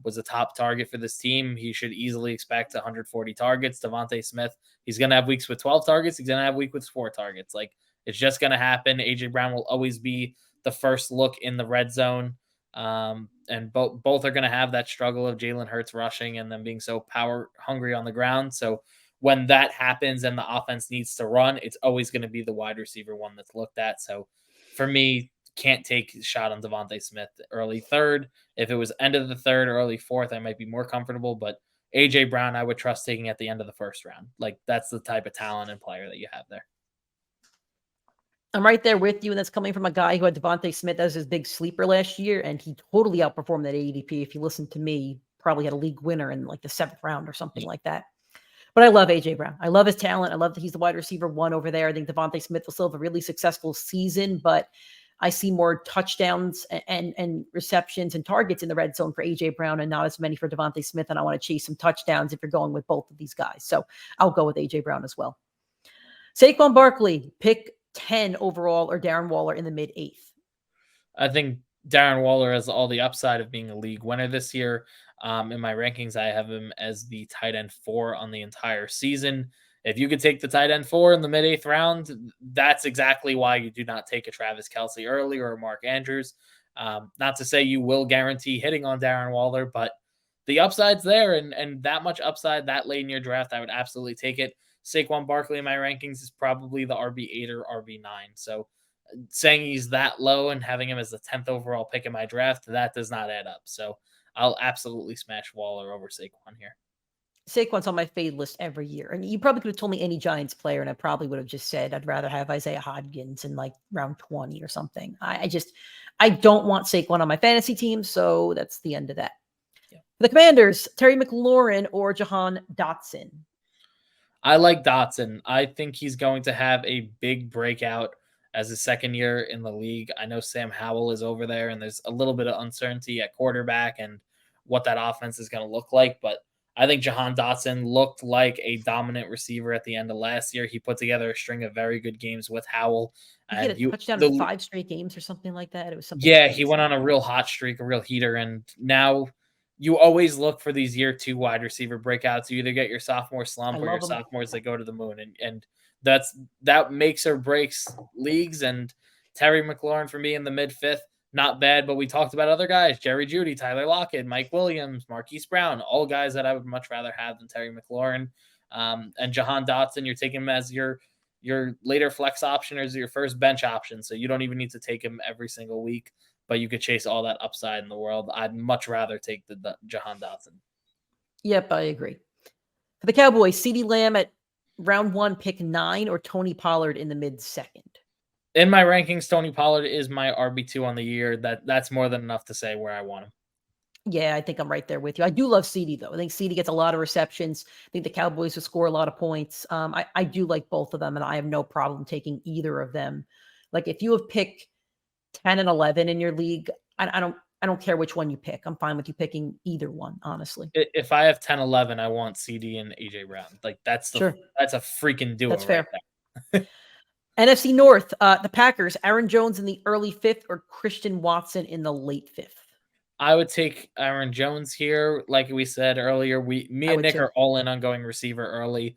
was a top target for this team. He should easily expect 140 targets. Devontae Smith, he's going to have weeks with 12 targets. He's going to have weeks with 4 targets. Like, it's just going to happen. A.J. Brown will always be the first look in the red zone. And both are going to have that struggle of Jalen Hurts rushing and them being so power hungry on the ground. So when that happens and the offense needs to run, it's always going to be the wide receiver 1 that's looked at. So for me, can't take a shot on Devontae Smith early third. If it was end of the third, early fourth, I might be more comfortable. But A.J. Brown, I would trust taking at the end of the first round. Like, that's the type of talent and player that you have there. I'm right there with you, and that's coming from a guy who had Devontae Smith as his big sleeper last year, and he totally outperformed that ADP. If you listen to me, probably had a league winner in like the 7th round or something like that. But I love A.J. Brown. I love his talent. I love that he's the wide receiver 1 over there. I think Devontae Smith will still have a really successful season, but I see more touchdowns and receptions and targets in the red zone for A.J. Brown and not as many for Devontae Smith, and I want to chase some touchdowns if you're going with both of these guys. So I'll go with A.J. Brown as well. Saquon Barkley, pick 10 overall, or Darren Waller in the mid-8th? I think Darren Waller has all the upside of being a league winner this year. In my rankings, I have him as the tight end 4 on the entire season. If you could take the tight end 4 in the mid-8th round, that's exactly why you do not take a Travis Kelce early or a Mark Andrews. Not to say you will guarantee hitting on Darren Waller, but the upside's there, and that much upside that late in your draft, I would absolutely take it. Saquon Barkley in my rankings is probably the RB8 or RB9. So saying he's that low and having him as the 10th overall pick in my draft, that does not add up. So I'll absolutely smash Waller over Saquon here. Saquon's on my fade list every year. And you probably could have told me any Giants player, and I probably would have just said I'd rather have Isaiah Hodgins in like round 20 or something. I don't want Saquon on my fantasy team, so that's the end of that. Yeah. The Commanders, Terry McLaurin or Jahan Dotson? I like Dotson. I think he's going to have a big breakout as his second year in the league. I know Sam Howell is over there, and there's a little bit of uncertainty at quarterback and what that offense is going to look like. But I think Jahan Dotson looked like a dominant receiver at the end of last year. He put together a string of very good games with Howell. He had a touchdown in 5 straight games or something like that. It was something. Yeah, crazy. He went on a real hot streak, a real heater, and now you always look for these year 2 wide receiver breakouts. You either get your sophomore slump or your sophomores that go to the moon, and that makes or breaks leagues. And Terry McLaurin for me in the mid-5th, not bad, but we talked about other guys: Jerry Jeudy, Tyler Lockett, Mike Williams, Marquise Brown, all guys that I would much rather have than Terry McLaurin. And Jahan Dotson, you're taking him as your later flex option or as your first bench option, so you don't even need to take him every single week. but you could chase all that upside in the world. I'd much rather take the Jahan Dotson. Yep, I agree. For the Cowboys, CeeDee Lamb at round 1, pick 9, or Tony Pollard in the mid-second? In my rankings, Tony Pollard is my RB2 on the year. That's more than enough to say where I want him. Yeah, I think I'm right there with you. I do love CeeDee, though. I think CeeDee gets a lot of receptions. I think the Cowboys will score a lot of points. I do like both of them, and I have no problem taking either of them. Like, if you have pick 10 and 11 in your league, I don't care which one you pick. I'm fine with you picking either one, honestly. If I have 10-11, I want CD and AJ Brown. Like that's a freaking duo. That's fair. Right there. NFC North, the Packers, Aaron Jones in the early 5th or Christian Watson in the late 5th? I would take Aaron Jones here. Like we said earlier, me and Nick are all in on going receiver early.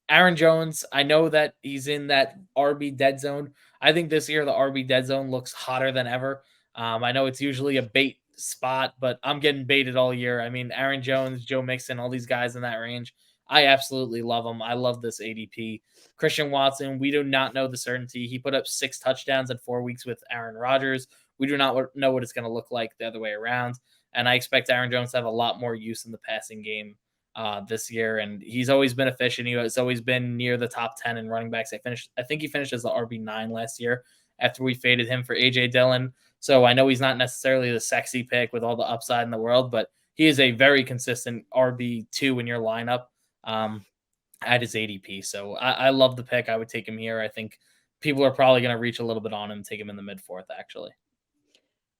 Aaron Jones, I know that he's in that RB dead zone. I think this year the RB dead zone looks hotter than ever. I know it's usually a bait spot, but I'm getting baited all year. I mean, Aaron Jones, Joe Mixon, all these guys in that range, I absolutely love them. I love this ADP. Christian Watson, we do not know the certainty. He put up 6 touchdowns in 4 weeks with Aaron Rodgers. We do not know what it's going to look like the other way around. And I expect Aaron Jones to have a lot more use in the passing game this year. And he's always been efficient. He has always been near the top 10 in running backs. I think he finished as the RB9 last year after we faded him for AJ Dillon. So I know he's not necessarily the sexy pick with all the upside in the world, but he is a very consistent RB2 in your lineup at his ADP. So I love the pick. I would take him here. I think people are probably going to reach a little bit on him, take him in the mid-4th, actually.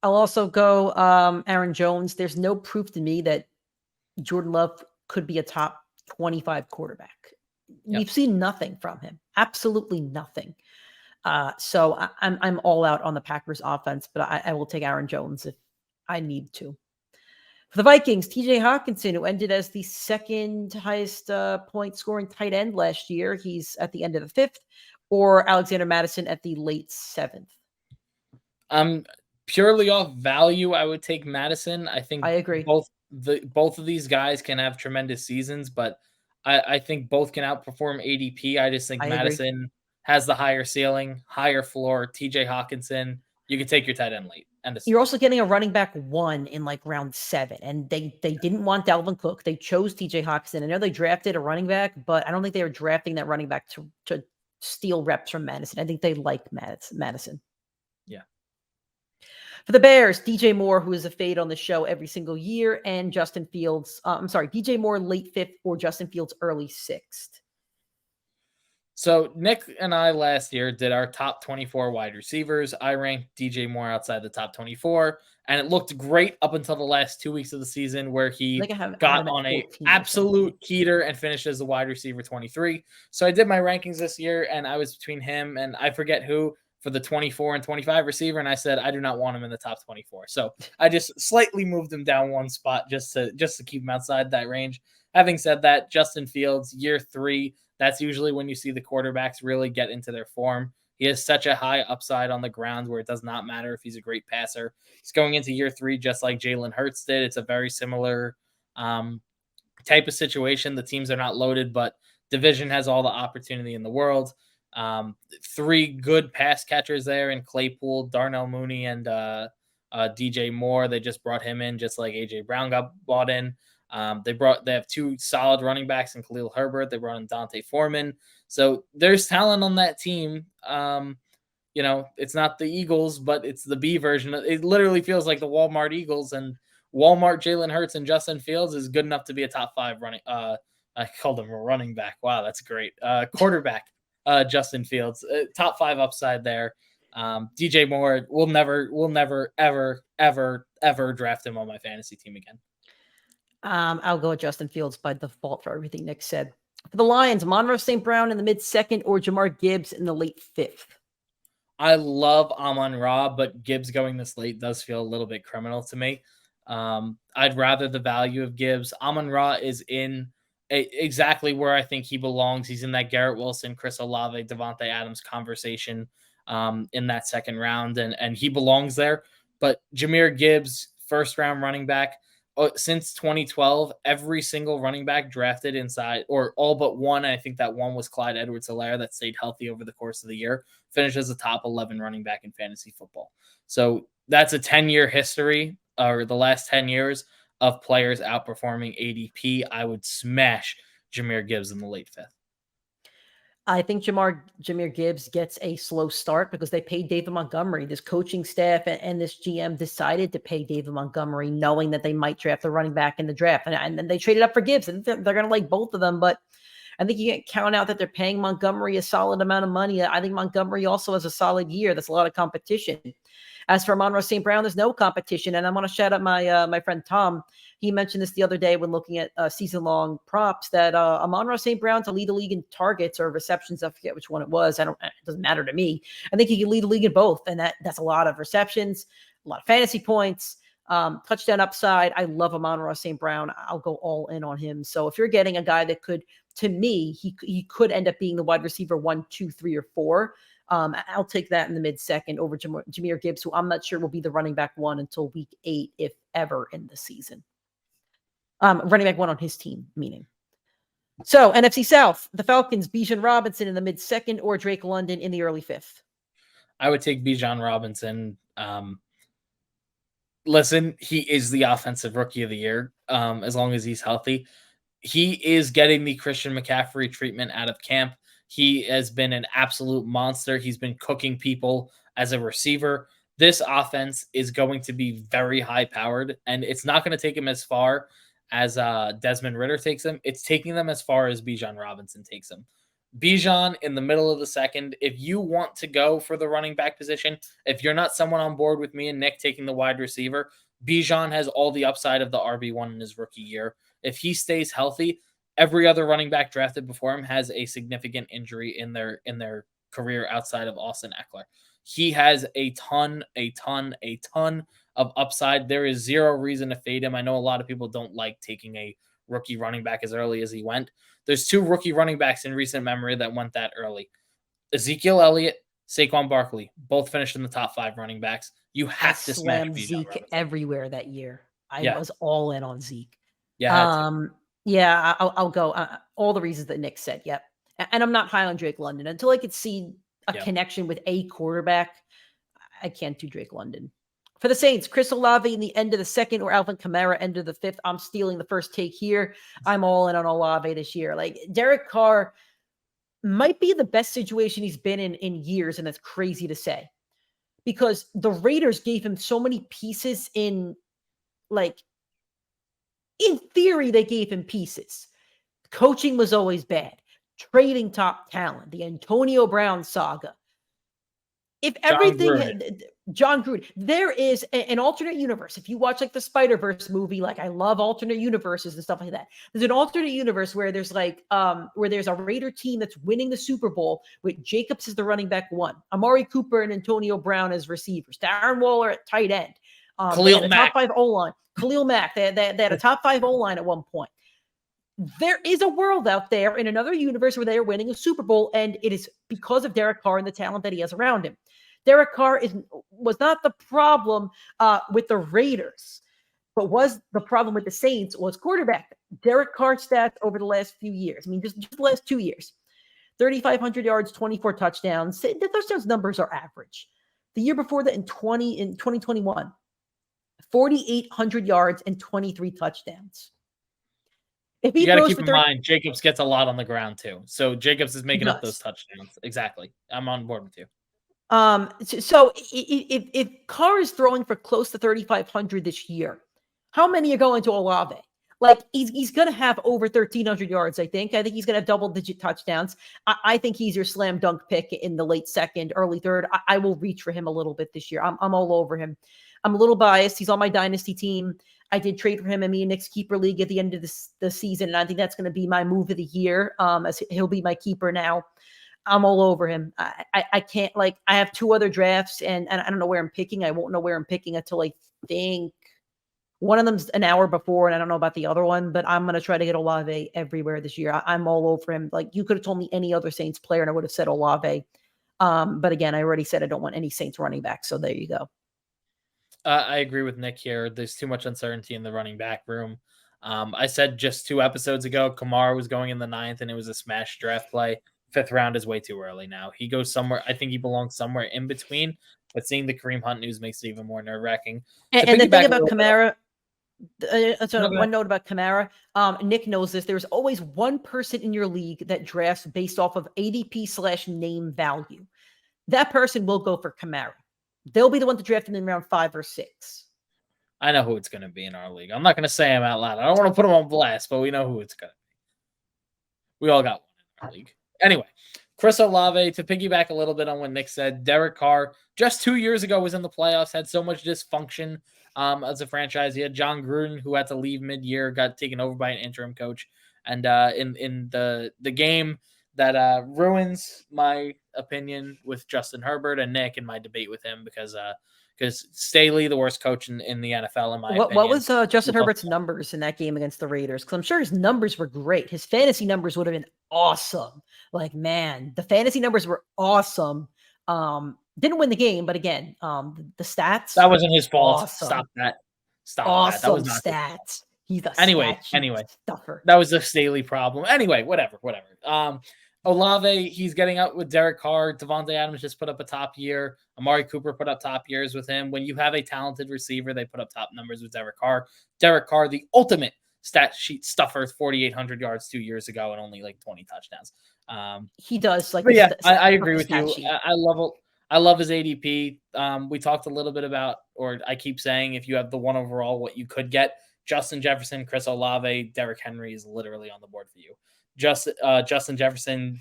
I'll also go Aaron Jones. There's no proof to me that Jordan Love could be a top 25 quarterback. Yep. We've seen nothing from him. Absolutely nothing. So I'm all out on the Packers offense, but I will take Aaron Jones if I need to. For the Vikings, TJ Hawkinson, who ended as the second highest point scoring tight end last year. He's at the end of the 5th, or Alexander Mattison at the late 7th. Purely off value, I would take Madison. I think I agree. Both of these guys can have tremendous seasons, but I think both can outperform ADP. I just think Madison has the higher ceiling, higher floor. TJ Hawkinson, you can take your tight end late. You're also getting a running back 1 in like round 7, and they didn't want Dalvin Cook. They chose TJ Hawkinson. I know they drafted a running back, but I don't think they were drafting that running back to steal reps from Madison. I think they like Madison. Yeah. For the Bears, DJ Moore, who is a fade on the show every single year, and Justin Fields. DJ Moore late 5th or Justin Fields early 6th. So Nick and I last year did our top 24 wide receivers. I ranked DJ Moore outside the top 24, and it looked great up until the last 2 weeks of the season where he got on a absolute heater and finished as the wide receiver 23. So I did my rankings this year, and I was between him and I forget who for the 24 and 25 receiver, and I said I do not want him in the top 24. So I just slightly moved him down 1 spot just to keep him outside that range. Having said that, Justin Fields, year 3, that's usually when you see the quarterbacks really get into their form. He has such a high upside on the ground where it does not matter if he's a great passer. He's going into year 3 just like Jalen Hurts did. It's a very similar type of situation. The teams are not loaded, but division has all the opportunity in the world. 3 good pass catchers there in Claypool, Darnell Mooney, and DJ Moore. They just brought him in just like AJ Brown got bought in. They have 2 solid running backs in Khalil Herbert. They brought in Dante Foreman. So there's talent on that team. It's not the Eagles, but it's the B version. It literally feels like the Walmart Eagles, and Walmart Jalen Hurts and Justin Fields is good enough to be a top 5 running. I called him a running back. Wow, that's great. Quarterback, Justin Fields, top 5 upside there. DJ Moore will never, ever draft him on my fantasy team again. I'll go with Justin Fields by default for everything Nick said. For the Lions, Monroe St. Brown in the mid-2nd or Jahmyr Gibbs in the late 5th. I love Amon-Ra, but Gibbs going this late does feel a little bit criminal to me. I'd rather the value of Gibbs. Amon-Ra is in exactly where I think he belongs. He's in that Garrett Wilson, Chris Olave, Devontae Adams conversation in that 2nd round, and he belongs there. But Jahmyr Gibbs, 1st-round running back, since 2012, every single running back drafted inside, or all but one, I think that one was Clyde Edwards-Helaire, that stayed healthy over the course of the year, finished as a top 11 running back in fantasy football. So that's a 10-year history, or the last 10 years of players outperforming ADP. I would smash Jahmyr Gibbs in the late fifth. I think Jahmyr Gibbs gets a slow start because they paid David Montgomery. This coaching staff and this GM decided to pay David Montgomery, knowing that they might draft the running back in the draft. And then they traded up for Gibbs, and they're going to like both of them. But I think you can't count out that they're paying Montgomery a solid amount of money. I think Montgomery also has a solid year. That's a lot of competition. As for Amon-Ra St. Brown, there's no competition. And I want to shout out my friend Tom. He mentioned this the other day when looking at season-long props, that Amon-Ra St. Brown to lead the league in targets or receptions. I forget which one it was. It doesn't matter to me. I think he can lead the league in both, and that's a lot of receptions, a lot of fantasy points, touchdown upside. I love Amon-Ra St. Brown. I'll go all in on him. So if you're getting a guy that could, to me, he could end up being the wide receiver 1, 2, 3, or 4. I'll take that in the mid-second over Jahmyr Gibbs, who I'm not sure will be the running back 1 until week 8, if ever, in the season. Running back 1 on his team, meaning. So, NFC South, the Falcons, Bijan Robinson in the mid-second or Drake London in the early 5th? I would take Bijan Robinson. Listen, he is the offensive rookie of the year, as long as he's healthy. He is getting the Christian McCaffrey treatment out of camp. He has been an absolute monster. He's been cooking people as a receiver. This offense is going to be very high-powered, and it's not going to take him as far as Desmond Ridder takes him. It's taking them as far as Bijan Robinson takes him. Bijan in the middle of the second. If you want to go for the running back position, if you're not someone on board with me and Nick taking the wide receiver, Bijan has all the upside of the RB1 in his rookie year. If he stays healthy, every other running back drafted before him has a significant injury in their career outside of Austin Eckler. He has a ton of upside. There is zero reason to fade him. I know a lot of people don't like taking a rookie running back as early as he went. There's 2 rookie running backs in recent memory that went that early. Ezekiel Elliott, Saquon Barkley, both finished in the top 5 running backs. You have to slam Zeke everywhere that year. I Yeah. was all in on Zeke. Yeah. Yeah, I'll go. All the reasons that Nick said. Yep. And I'm not high on Drake London until I could see a connection with a quarterback. I can't do Drake London. For the Saints, Chris Olave in the end of the second or Alvin Kamara end of the 5th. I'm stealing the first take here. I'm all in on Olave this year. Like, Derek Carr might be the best situation he's been in years, and that's crazy to say, because the Raiders gave him so many pieces in theory, they gave him pieces. Coaching was always bad. Trading top talent, the Antonio Brown saga. If everything, John Gruden, there is an alternate universe. If you watch like the Spider-Verse movie, like I love alternate universes and stuff like that. There's an alternate universe where there's where there's a Raider team that's winning the Super Bowl with Jacobs as the running back 1, Amari Cooper and Antonio Brown as receivers, Darren Waller at tight end, Khalil Mack. top 5 O-line, Khalil Mack. They had a top 5 O-line at one point. There is a world out there in another universe where they are winning a Super Bowl, and it is because of Derek Carr and the talent that he has around him. Derek Carr was not the problem with the Raiders, but was the problem with the Saints was quarterback. Derek Carr's stats over the last few years. I mean, just the last 2 years. 3,500 yards, 24 touchdowns. The touchdowns numbers are average. The year before that in 2021, 4,800 yards and 23 touchdowns. If he you got to throws keep for in 30 mind, Jacobs gets a lot on the ground too. So Jacobs is making up those touchdowns. Exactly. I'm on board with you. So if Carr is throwing for close to 3,500 this year, how many are going to Olave? Like he's going to have over 1,300 yards. I think he's going to have double-digit touchdowns. I think he's your slam dunk pick in the late second, early third. I will reach for him a little bit this year. I'm all over him. I'm a little biased. He's on my dynasty team. I did trade for him in me and Nick's keeper league at the end of the season, and I think that's going to be my move of the year. As he'll be my keeper now. I'm all over him. I can't I have 2 other drafts and I don't know where I'm picking. I won't know where I'm picking until I think one of them's an hour before, and I don't know about the other one, but I'm going to try to get Olave everywhere this year. I'm all over him. Like, you could have told me any other Saints player and I would have said Olave. But again, I already said I don't want any Saints running back. So there you go. I agree with Nick here. There's too much uncertainty in the running back room. I said just 2 episodes ago, Kamara was going in the 9th, and it was a smash draft play. 5th round is way too early now. He goes somewhere. I think he belongs somewhere in between. But seeing the Kareem Hunt news makes it even more nerve-wracking. And the thing about Kamara, No, one note about Kamara, Nick knows this. There's always one person in your league that drafts based off of ADP/name value. That person will go for Kamara. They'll be the one to draft him in round 5 or 6. I know who it's going to be in our league. I'm not going to say him out loud. I don't want to put him on blast, but we know who it's going to be. We all got one in our league. Anyway, Chris Olave, to piggyback a little bit on what Nick said, Derek Carr, just 2 years ago, was in the playoffs, had so much dysfunction as a franchise. He had John Gruden, who had to leave mid-year, got taken over by an interim coach. And in the game that ruins my opinion with Justin Herbert and Nick in my debate with him because Staley, the worst coach in the NFL, in my opinion. What was Justin Herbert's numbers in that game against the Raiders? Because I'm sure his numbers were great. His fantasy numbers would have been awesome. Like, man, the fantasy numbers were awesome. Didn't win the game, but again, the stats. That wasn't his fault. Awesome. Stop that. Awesome that was not stats. He's a anyway. stuffer. That was a Staley problem. Anyway, whatever. Olave, he's getting out with Derek Carr. Devontae Adams just put up a top year. Amari Cooper put up top years with him. When you have a talented receiver, they put up top numbers with Derek Carr. Derek Carr, the ultimate stat sheet stuffer, 4,800 yards 2 years ago and only like 20 touchdowns. He does like. But yeah, I agree with you. I love his ADP. We talked a little bit about, or I keep saying, if you have the 1 overall, what you could get. Justin Jefferson, Chris Olave, Derrick Henry is literally on the board for you. Justin Jefferson,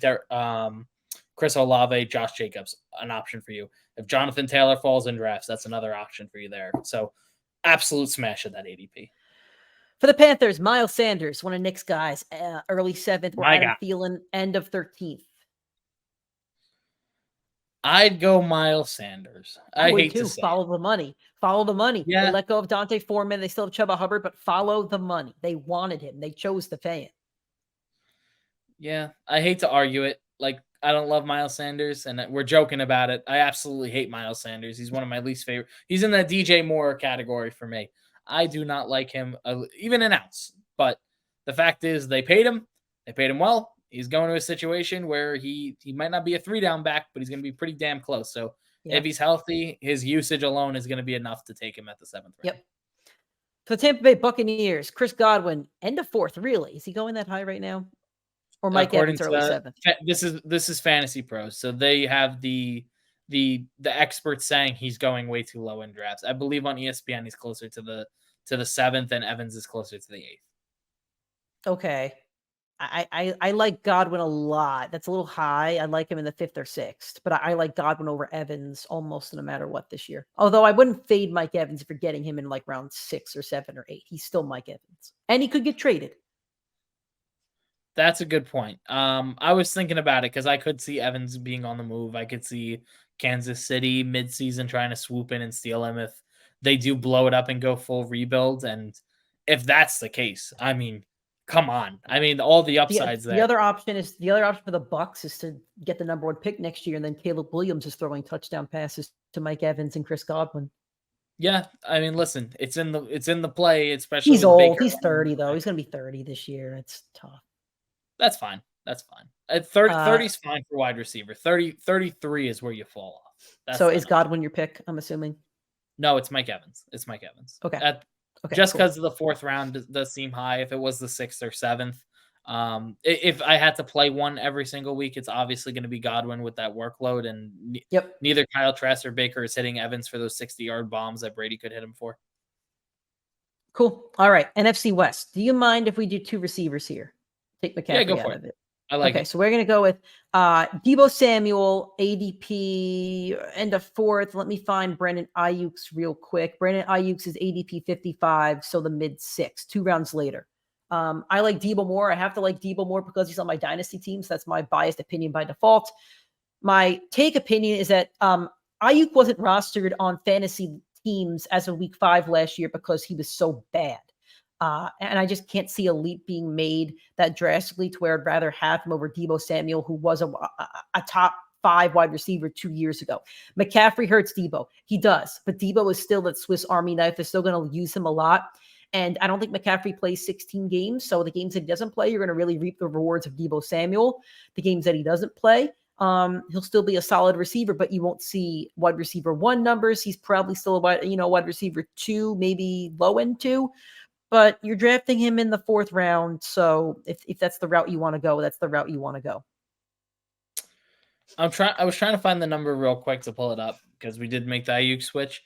Chris Olave, Josh Jacobs, an option for you. If Jonathan Taylor falls in drafts, that's another option for you there. So absolute smash of that ADP. For the Panthers, Miles Sanders, one of Nick's guys, early 7th, or Adam Thielen, end of 13th. I'd go Miles Sanders. I hate to say follow the money. Follow the money. Yeah. They let go of Dante Foreman. They still have Chuba Hubbard, but follow the money. They wanted him. They chose to pay him. Yeah, I hate to argue it. Like, I don't love Miles Sanders, and we're joking about it. I absolutely hate Miles Sanders. He's one of my least favorite. He's in the DJ Moore category for me. I do not like him, even an ounce. But the fact is, they paid him. They paid him well. He's going to a situation where he might not be a 3-down back, but he's going to be pretty damn close. So if he's healthy, his usage alone is going to be enough to take him at the 7th round. Yep. For the Tampa Bay Buccaneers, Chris Godwin, end of 4th. Really? Is he going that high right now? Or Mike Evans, early 7th? This is Fantasy Pros. So they have the experts saying he's going way too low in drafts. I believe on ESPN he's closer to the 7th, and Evans is closer to the 8th. Okay. I like Godwin a lot. That's a little high. I like him in the 5th or 6th, but I like Godwin over Evans almost no matter what this year. Although I wouldn't fade Mike Evans if you're getting him in like round 6 or 7 or 8. He's still Mike Evans, and he could get traded. That's a good point. I was thinking about it because I could see Evans being on the move. I could see Kansas City midseason trying to swoop in and steal him if they do blow it up and go full rebuild. And if that's the case, I mean, come on. I mean, all the upsides there. The other option for the Bucs is to get the number 1 pick next year, and then Caleb Williams is throwing touchdown passes to Mike Evans and Chris Godwin. Yeah, I mean, listen, it's in the play, especially. He's old. Baker. He's 30 though. He's going to be 30 this year. It's tough. That's fine. 30 is fine for wide receiver. 33 is where you fall off. So is Godwin your pick, I'm assuming? No, it's Mike Evans. Okay. Just because of the 4th round does seem high. If it was the 6th or 7th, if I had to play one every single week, it's obviously going to be Godwin with that workload. And neither Kyle Trask or Baker is hitting Evans for those 60-yard bombs that Brady could hit him for. Cool. All right. NFC West. Do you mind if we do 2 receivers here? Take McCaffrey out of it. I like it. So we're going to go with Deebo Samuel, ADP, end of 4th. Let me find Brandon Ayuk's real quick. Brandon Ayuk's is ADP 55, so the mid 6, 2 rounds later. I like Deebo more. I have to like Deebo more because he's on my dynasty team, so that's my biased opinion by default. My take opinion is that Ayuk wasn't rostered on fantasy teams as of week 5 last year because he was so bad. And I just can't see a leap being made that drastically to where I'd rather have him over Deebo Samuel, who was a top 5 wide receiver 2 years ago. McCaffrey hurts Debo. He does, but Debo is still that Swiss Army knife. They're still going to use him a lot. And I don't think McCaffrey plays 16 games. So the games that he doesn't play, you're going to really reap the rewards of Debo Samuel. The games that he doesn't play, he'll still be a solid receiver, but you won't see wide receiver 1 numbers. He's probably still a wide receiver 2, maybe low end 2. But you're drafting him in the 4th round. So if that's the route you want to go, that's the route you want to go. I was trying to find the number real quick to pull it up because we did make the Ayuk switch.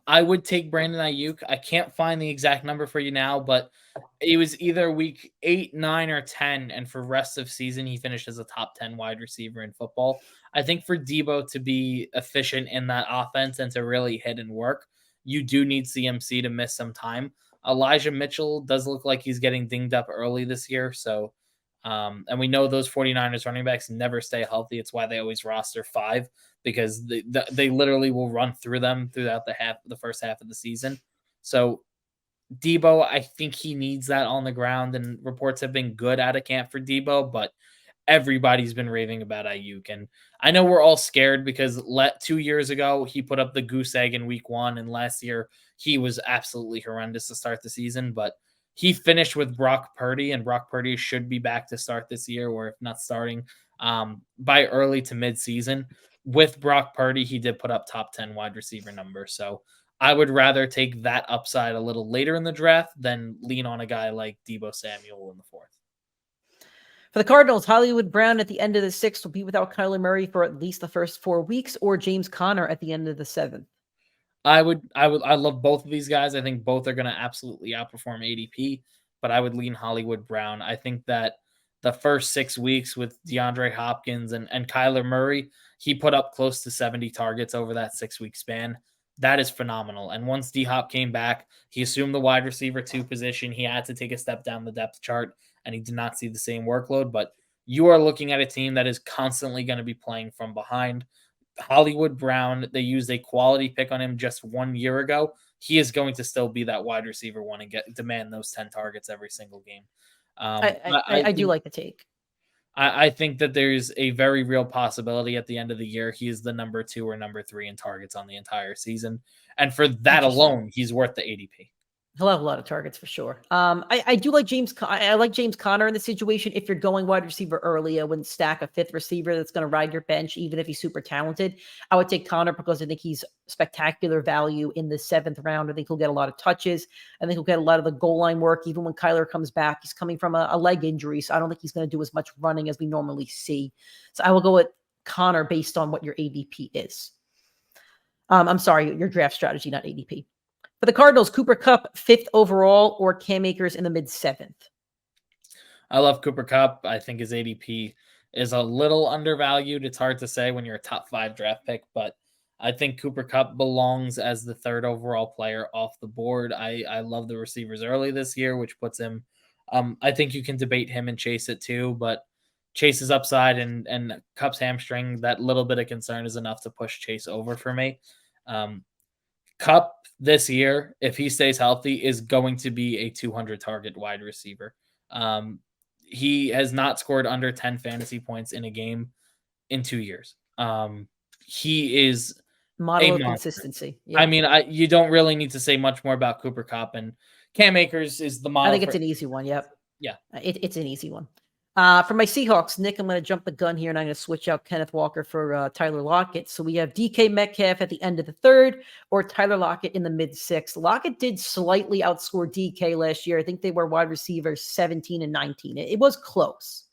I would take Brandon Ayuk. I can't find the exact number for you now, but it was either week 8, 9, or 10. And for rest of season, he finished as a top 10 wide receiver in football. I think for Debo to be efficient in that offense and to really hit and work, you do need CMC to miss some time. Elijah Mitchell does look like he's getting dinged up early this year. So, and we know those 49ers running backs never stay healthy. It's why they always roster 5 because they literally will run through them throughout the first half of the season. So Debo, I think he needs that on the ground, and reports have been good out of camp for Debo, but everybody's been raving about Ayuk. And I know we're all scared because 2 years ago, he put up the goose egg in week 1. And last year he was absolutely horrendous to start the season, but he finished with Brock Purdy, and Brock Purdy should be back to start this year, or if not starting by early to mid season. With Brock Purdy, he did put up top 10 wide receiver numbers. So I would rather take that upside a little later in the draft than lean on a guy like Debo Samuel in the 4th. For the Cardinals, Hollywood Brown at the end of the 6th will be without Kyler Murray for at least the first 4 weeks, or James Conner at the end of the 7th. I love both of these guys. I think both are going to absolutely outperform ADP, but I would lean Hollywood Brown. I think that the first 6 weeks with DeAndre Hopkins and Kyler Murray, he put up close to 70 targets over that 6-week span. That is phenomenal. And once D-Hop came back, he assumed the wide receiver 2 position. He had to take a step down the depth chart, and he did not see the same workload. But you are looking at a team that is constantly going to be playing from behind. Hollywood Brown, they used a quality pick on him just 1 year ago. He is going to still be that wide receiver 1 and demand those 10 targets every single game. I do like the take. I think that there's a very real possibility at the end of the year he is the number 2 or number 3 in targets on the entire season. And for that alone, he's worth the ADP. He'll have a lot of targets for sure. I do like James. I like James Conner in the situation. If you're going wide receiver early, I wouldn't stack a 5th receiver that's going to ride your bench, even if he's super talented. I would take Conner because I think he's spectacular value in the 7th round. I think he'll get a lot of touches. I think he'll get a lot of the goal line work. Even when Kyler comes back, he's coming from a leg injury, so I don't think he's going to do as much running as we normally see. So I will go with Conner based on what your ADP is. I'm sorry, your draft strategy, not ADP. For the Cardinals, Cooper Kupp, 5th overall, or Cam Akers in the mid-7th. I love Cooper Kupp. I think his ADP is a little undervalued. It's hard to say when you're a top 5 draft pick, but I think Cooper Kupp belongs as the 3rd overall player off the board. I love the receivers early this year, which puts him. I think you can debate him and Chase it too, but Chase's upside and Kupp's hamstring, that little bit of concern is enough to push Chase over for me. Kupp this year, if he stays healthy, is going to be a 200 target wide receiver. He has not scored under 10 fantasy points in a game in 2 years. He is model of consistency. Yeah. I mean, you don't really need to say much more about Cooper Kupp, and Cam Akers is the model. I think it's an easy one. Yep. Yeah. It's an easy one. For my Seahawks, Nick, I'm going to jump the gun here and I'm going to switch out Kenneth Walker for Tyler Lockett. So we have DK Metcalf at the end of the 3rd or Tyler Lockett in the mid-6th. Lockett did slightly outscore DK last year. I think they were wide receivers 17 and 19. It was close.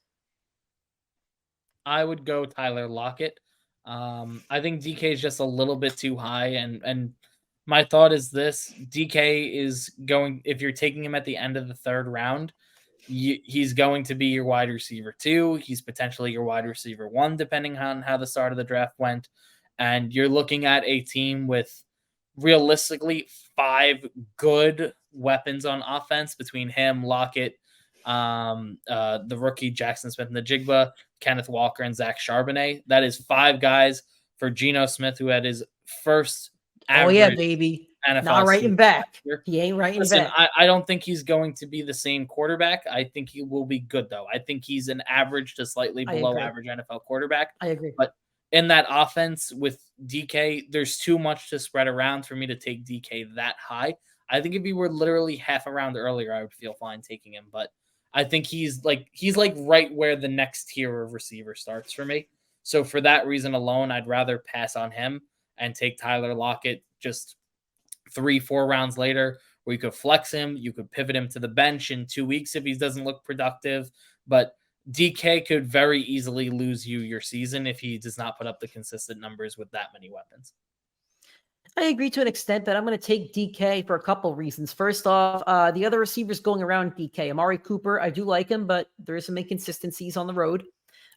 I would go Tyler Lockett. I think DK is just a little bit too high. And my thought is this: DK is going, if you're taking him at the end of the 3rd round, he's going to be your wide receiver 2. He's potentially your wide receiver 1, depending on how the start of the draft went. And you're looking at a team with realistically 5 good weapons on offense between him, Lockett, the rookie Jackson Smith-Njigba, Kenneth Walker, and Zach Charbonnet. That is 5 guys for Geno Smith, who had his first average. Oh yeah, baby. NFL not writing back. He ain't writing back. I don't think he's going to be the same quarterback. I think he will be good, though. I think he's an average to slightly below average NFL quarterback. I agree. But in that offense with DK, there's too much to spread around for me to take DK that high. I think if he were literally half a round earlier, I would feel fine taking him. But I think he's like right where the next tier of receiver starts for me. So for that reason alone, I'd rather pass on him and take Tyler Lockett just 3-4 rounds later, where you could flex him, you could pivot him to the bench in 2 weeks if he doesn't look productive. But DK could very easily lose you your season if he does not put up the consistent numbers with that many weapons. I agree to an extent, but I'm going to take DK for a couple reasons. First off, the other receivers going around DK, Amari Cooper, I do like him, but there is some inconsistencies on the road.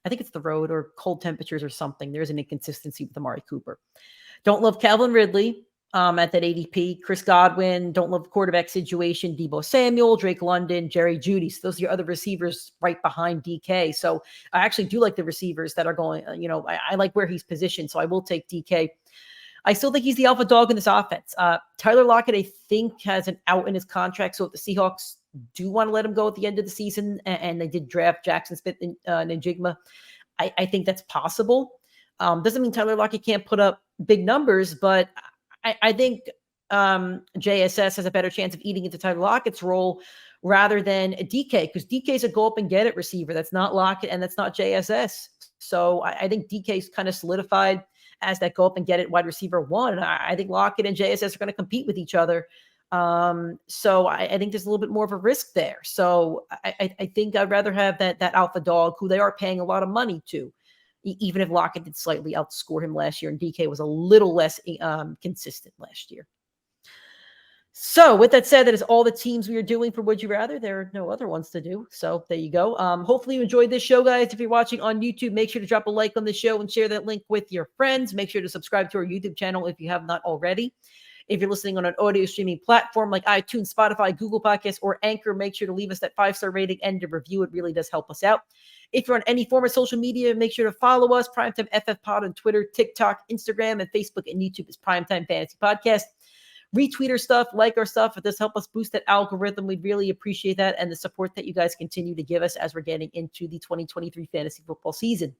I think it's the road or cold temperatures or something. There's an inconsistency with Amari Cooper. Don't love Calvin Ridley at that ADP. Chris Godwin, don't love the quarterback situation. Deebo Samuel, Drake London, Jerry Jeudy. So those are your other receivers right behind DK. So I actually do like the receivers that are going, I like where he's positioned. So I will take DK. I still think he's the alpha dog in this offense. Tyler Lockett, I think, has an out in his contract. So if the Seahawks do want to let him go at the end of the season, and they did draft Jackson Smith and Njigma, I think that's possible. Doesn't mean Tyler Lockett can't put up big numbers, but I think JSS has a better chance of eating into Tyler Lockett's role rather than a DK, because DK's a go up and get it receiver. That's not Lockett and that's not JSS. So I think DK's kind of solidified as that go up and get it wide receiver one. And I think Lockett and JSS are going to compete with each other. So I think there's a little bit more of a risk there. So I think I'd rather have that alpha dog who they are paying a lot of money to, even if Lockett did slightly outscore him last year and DK was a little less consistent last year. So with that said, that is all the teams we are doing for Would You Rather. There are no other ones to do. So there you go. Hopefully you enjoyed this show, guys. If you're watching on YouTube, make sure to drop a like on the show and share that link with your friends. Make sure to subscribe to our YouTube channel if you have not already. If you're listening on an audio streaming platform like iTunes, Spotify, Google Podcasts, or Anchor, make sure to leave us that 5-star rating and a review. It really does help us out. If you're on any form of social media, make sure to follow us, PrimeTimeFFPod on Twitter, TikTok, Instagram, and Facebook, and YouTube is Primetime Fantasy Podcast. Retweet our stuff, like our stuff. It does help us boost that algorithm. We'd really appreciate that and the support that you guys continue to give us as we're getting into the 2023 fantasy football season.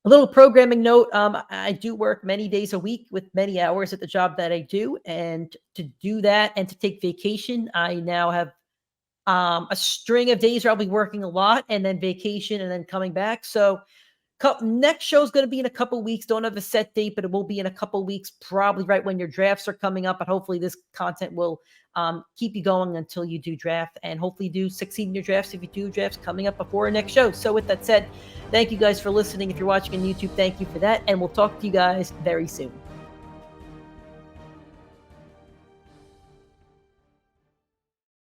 A little programming note, I do work many days a week with many hours at the job that I do. And to do that and to take vacation, I now have a string of days where I'll be working a lot and then vacation and then coming back. So next show is going to be in a couple weeks. Don't have a set date, but it will be in a couple weeks, probably right when your drafts are coming up. But hopefully this content will keep you going until you do draft, and hopefully do succeed in your drafts if you do drafts coming up before our next show. So with that said, thank you guys for listening. If you're watching on YouTube, thank you for that. And we'll talk to you guys very soon.